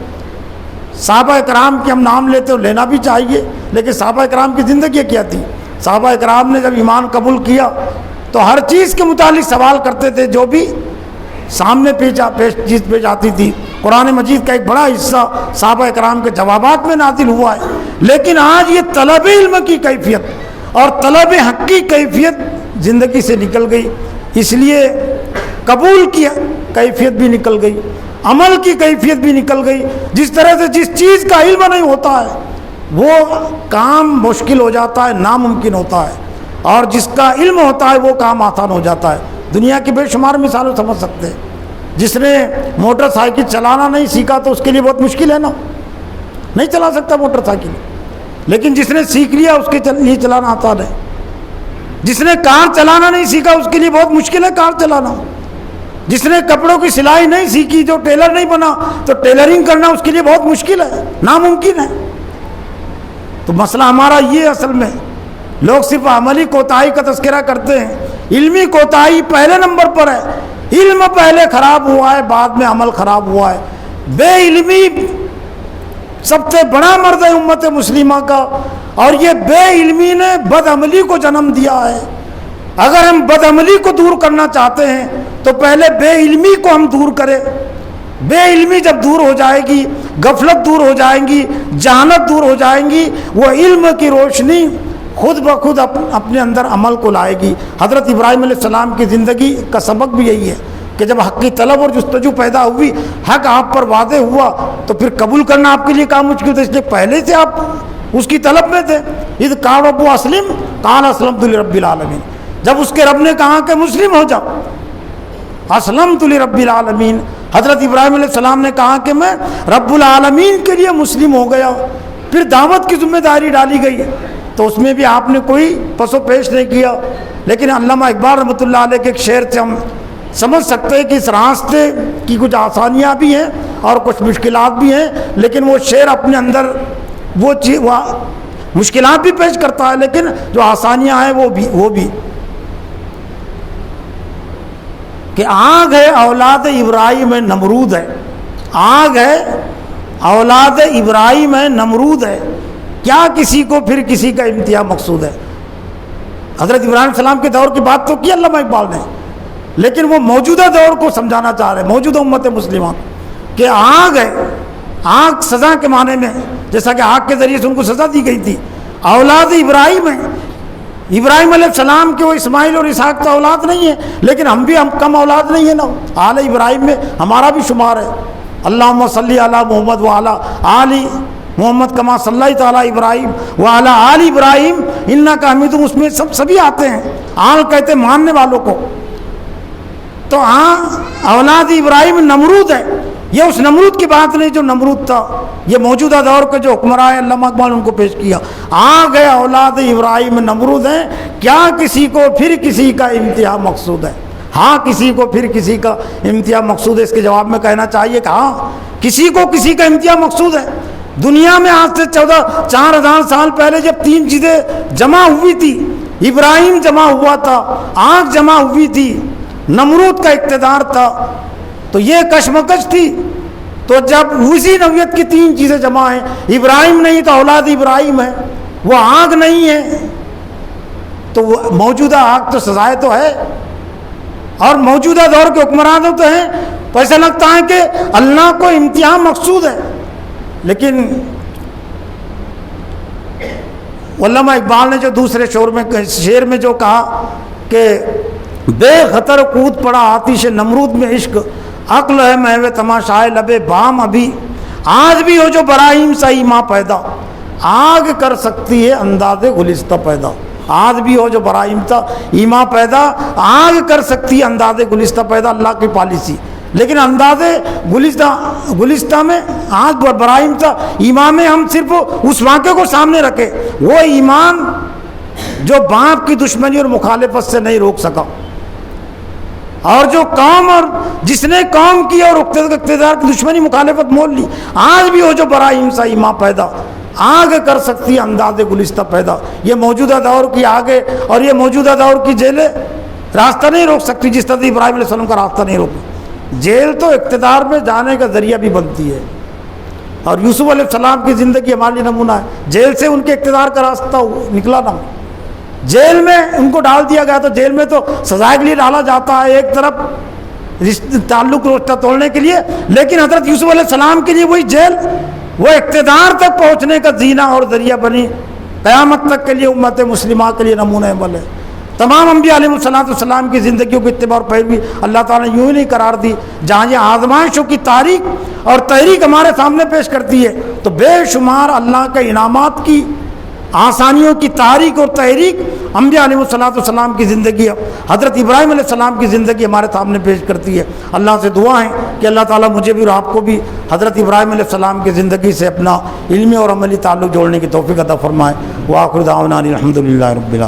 صحابہ کرام کے ہم نام لیتے ہو، لینا بھی چاہیے، لیکن صحابہ کرام کی زندگی کیا تھی؟ صحابہ کرام نے جب ایمان قبول کیا تو ہر چیز کے متعلق سوال کرتے تھے، جو بھی سامنے پیش آتی تھی۔ قرآن مجید کا ایک بڑا حصہ صحابہ کرام کے جوابات میں نازل ہوا ہے۔ لیکن آج یہ طلب علم کی کیفیت اور طلب حق کی کیفیت زندگی سے نکل گئی، اس لیے قبول کی کیفیت بھی نکل گئی، عمل کی کیفیت بھی نکل گئی۔ جس طرح سے جس چیز کا علم نہیں ہوتا ہے وہ کام مشکل ہو جاتا ہے، ناممکن ہوتا ہے، اور جس کا علم ہوتا ہے وہ کام آسان ہو جاتا ہے۔ دنیا کی بے شمار مثالیں سمجھ سکتے ہیں۔ جس نے موٹر سائیکل چلانا نہیں سیکھا تو اس کے لیے بہت مشکل ہے نا، نہیں چلا سکتا موٹر سائیکل، لیکن جس نے سیکھ لیا اس کے لیے چلانا آسان ہے۔ جس نے کار چلانا نہیں سیکھا اس کے لیے بہت مشکل ہے کار چلانا۔ جس نے کپڑوں کی سلائی نہیں سیکھی، جو ٹیلر نہیں بنا، تو ٹیلرنگ کرنا اس کے لیے بہت مشکل ہے، ناممکن ہے۔ تو مسئلہ ہمارا یہ اصل میں لوگ صرف عملی کوتاہی کا تذکرہ کرتے ہیں، علمی کوتاہی پہلے نمبر پر ہے۔ علم پہلے خراب ہوا ہے، بعد میں عمل خراب ہوا ہے۔ بے علمی سب سے بڑا مرض ہے امت مسلمہ کا، اور یہ بے علمی نے بد عملی کو جنم دیا ہے۔ اگر ہم بد عملی کو دور کرنا چاہتے ہیں تو پہلے بے علمی کو ہم دور کریں۔ بے علمی جب دور ہو جائے گی، غفلت دور ہو جائیں گی، جہالت دور ہو جائیں گی، وہ علم کی روشنی خود بخود اپنے اندر عمل کو لائے گی۔ حضرت ابراہیم علیہ السلام کی زندگی کا سبق بھی یہی ہے کہ جب حق کی طلب اور جستجو پیدا ہوئی، حق آپ پر واضح ہوا، تو پھر قبول کرنا آپ کے لیے کام مشکل تھا، اس لیے پہلے سے آپ اس کی طلب میں تھے۔ اذ قال رب اسلم قال اسلمت لرب العالمین۔ جب اس کے رب نے کہا کہ مسلم ہو جاؤ، اسلمت لرب العالمین، حضرت ابراہیم علیہ السلام نے کہا کہ میں رب العالمین کے لیے مسلم ہو گیا، پھر دعوت کی ذمہ داری ڈالی گئی ہے، تو اس میں بھی آپ نے کوئی پس و پیش نہیں کیا۔ لیکن علامہ اقبال رحمۃ اللہ علیہ کے ایک شعر سے ہم سمجھ سکتے ہیں کہ اس راستے کی کچھ آسانیاں بھی ہیں اور کچھ مشکلات بھی ہیں، لیکن وہ شعر اپنے اندر وہ مشکلات بھی پیش کرتا ہے، لیکن جو آسانیاں ہیں وہ بھی کہ آگ ہے اولاد ابراہیم ہے نمرود ہے، آگ ہے اولاد ابراہیم ہے نمرود ہے، کیا کسی کو پھر کسی کا امتیاز مقصود ہے۔ حضرت ابراہیم علیہ السلام کے دور کی بات تو کی علامہ اقبال نے، لیکن وہ موجودہ دور کو سمجھانا چاہ رہے ہیں، موجودہ امت مسلمہ کہ آگ ہے، آگ سزا کے معنی میں، جیسا کہ آگ کے ذریعے سے ان کو سزا دی گئی تھی، اولاد ابراہیم ہے، ابراہیم علیہ السلام کے وہ اسماعیل اور اسحاق تو اولاد نہیں ہے، لیکن ہم کم اولاد نہیں ہیں نا، آل ابراہیم میں ہمارا بھی شمار ہے۔ اللہم صلی علی محمد وعلی آل محمد کما صلی تعالی ابراہیم وعلی آل ابراہیم انک حمید، اس میں سبھی آتے ہیں، آل کہتے ہیں ماننے والوں کو۔ تو اولاد ابراہیم نمرود ہے، یہ اس نمرود کی بات نہیں جو نمرود تھا، یہ موجودہ دور کے جو حکمراں ہیں علامہ اقبال ان کو پیش کیا۔ آ گئے اولاد ابراہیم نمرود ہیں، کیا کسی کو پھر کسی کا امتیاز مقصود ہے؟ ہاں کسی کو پھر کسی کا امتیاز مقصود ہے۔ اس کے جواب میں کہنا چاہیے کہ ہاں کسی کو کسی کا امتیاز مقصود ہے۔ دنیا میں آج سے 4,000 سال پہلے جب 3 چیزیں جمع ہوئی تھی، ابراہیم جمع ہوا تھا، آگ جمع ہوئی تھی، نمرود کا اقتدار تھا، تو یہ کشمکش تھی۔ تو جب اسی نوعیت کی 3 چیزیں جمع ہیں، ابراہیم نہیں تو اولاد ابراہیم ہے، وہ آگ نہیں ہے، تو وہ موجودہ آگ تو سزائے تو ہے، اور موجودہ دور کے حکمرانوں تو ہیں، تو ایسا لگتا ہے کہ اللہ کو امتحان مقصود ہے۔ لیکن علامہ اقبال نے جو دوسرے شعر میں جو کہا کہ بے خطر کود پڑا آتش نمرود میں عشق، عقل ہے محو تماشائے لبے بام ابھی، آج بھی ہو جو براہیم سا ایما پیدا، آگ کر سکتی ہے انداز گلستہ پیدا، آج بھی ہو جو براہیم سا ایما پیدا، آگ کر سکتی ہے انداز گلستہ پیدا، اللہ کی پالیسی۔ لیکن انداز گلستہ میں آج براہیم سا ایمان میں ہم صرف اس واقعے کو سامنے رکھے، وہ ایمان جو باپ کی دشمنی اور مخالفت سے نہیں روک سکا، اور جو قوم اور جس نے قوم کی اور اقتدار کی دشمنی مخالفت مول لی، آج بھی ہو جو براہیم سا ایمان پیدا، آگ کر سکتی ہے انداز گلستہ پیدا۔ یہ موجودہ دور کی آگے اور یہ موجودہ دور کی جیلیں راستہ نہیں روک سکتی، جس طرح ابراہیم علیہ السلام کا راستہ نہیں روکی۔ جیل تو اقتدار میں جانے کا ذریعہ بھی بنتی ہے، اور یوسف علیہ السلام کی زندگی ہمارے لیے نمونہ ہے، جیل سے ان کے اقتدار کا راستہ نکلا نا، جیل میں ان کو ڈال دیا گیا، تو جیل میں تو سزا کے لیے ڈالا جاتا ہے ایک طرف تعلق رشتہ توڑنے کے لیے، لیکن حضرت یوسف علیہ السلام کے لیے وہی جیل وہ اقتدار تک پہنچنے کا زینہ اور ذریعہ بنی، قیامت تک کے لیے امت مسلمہ کے لیے نمونہ عمل ہے۔ تمام انبیاء علیہ السلام کی زندگیوں کی اتباع اور پیروی اللہ تعالیٰ نے یوں ہی نہیں قرار دی، جہاں یہ آزمائشوں کی تاریخ اور تحریک ہمارے سامنے پیش کرتی ہے، تو بے شمار اللہ کے انعامات کی آسانیوں کی تاریخ اور تحریک انبیاء علیہ السلام کی زندگی، حضرت ابراہیم علیہ السلام کی زندگی ہمارے سامنے پیش کرتی ہے۔ اللہ سے دعا ہے کہ اللہ تعالیٰ مجھے بھی اور آپ کو بھی حضرت ابراہیم علیہ السلام کی زندگی سے اپنا علمی اور عملی تعلق جوڑنے کی توفیق عطا فرمائے۔ وآخر دعوانا الحمد للہ رب العالمین۔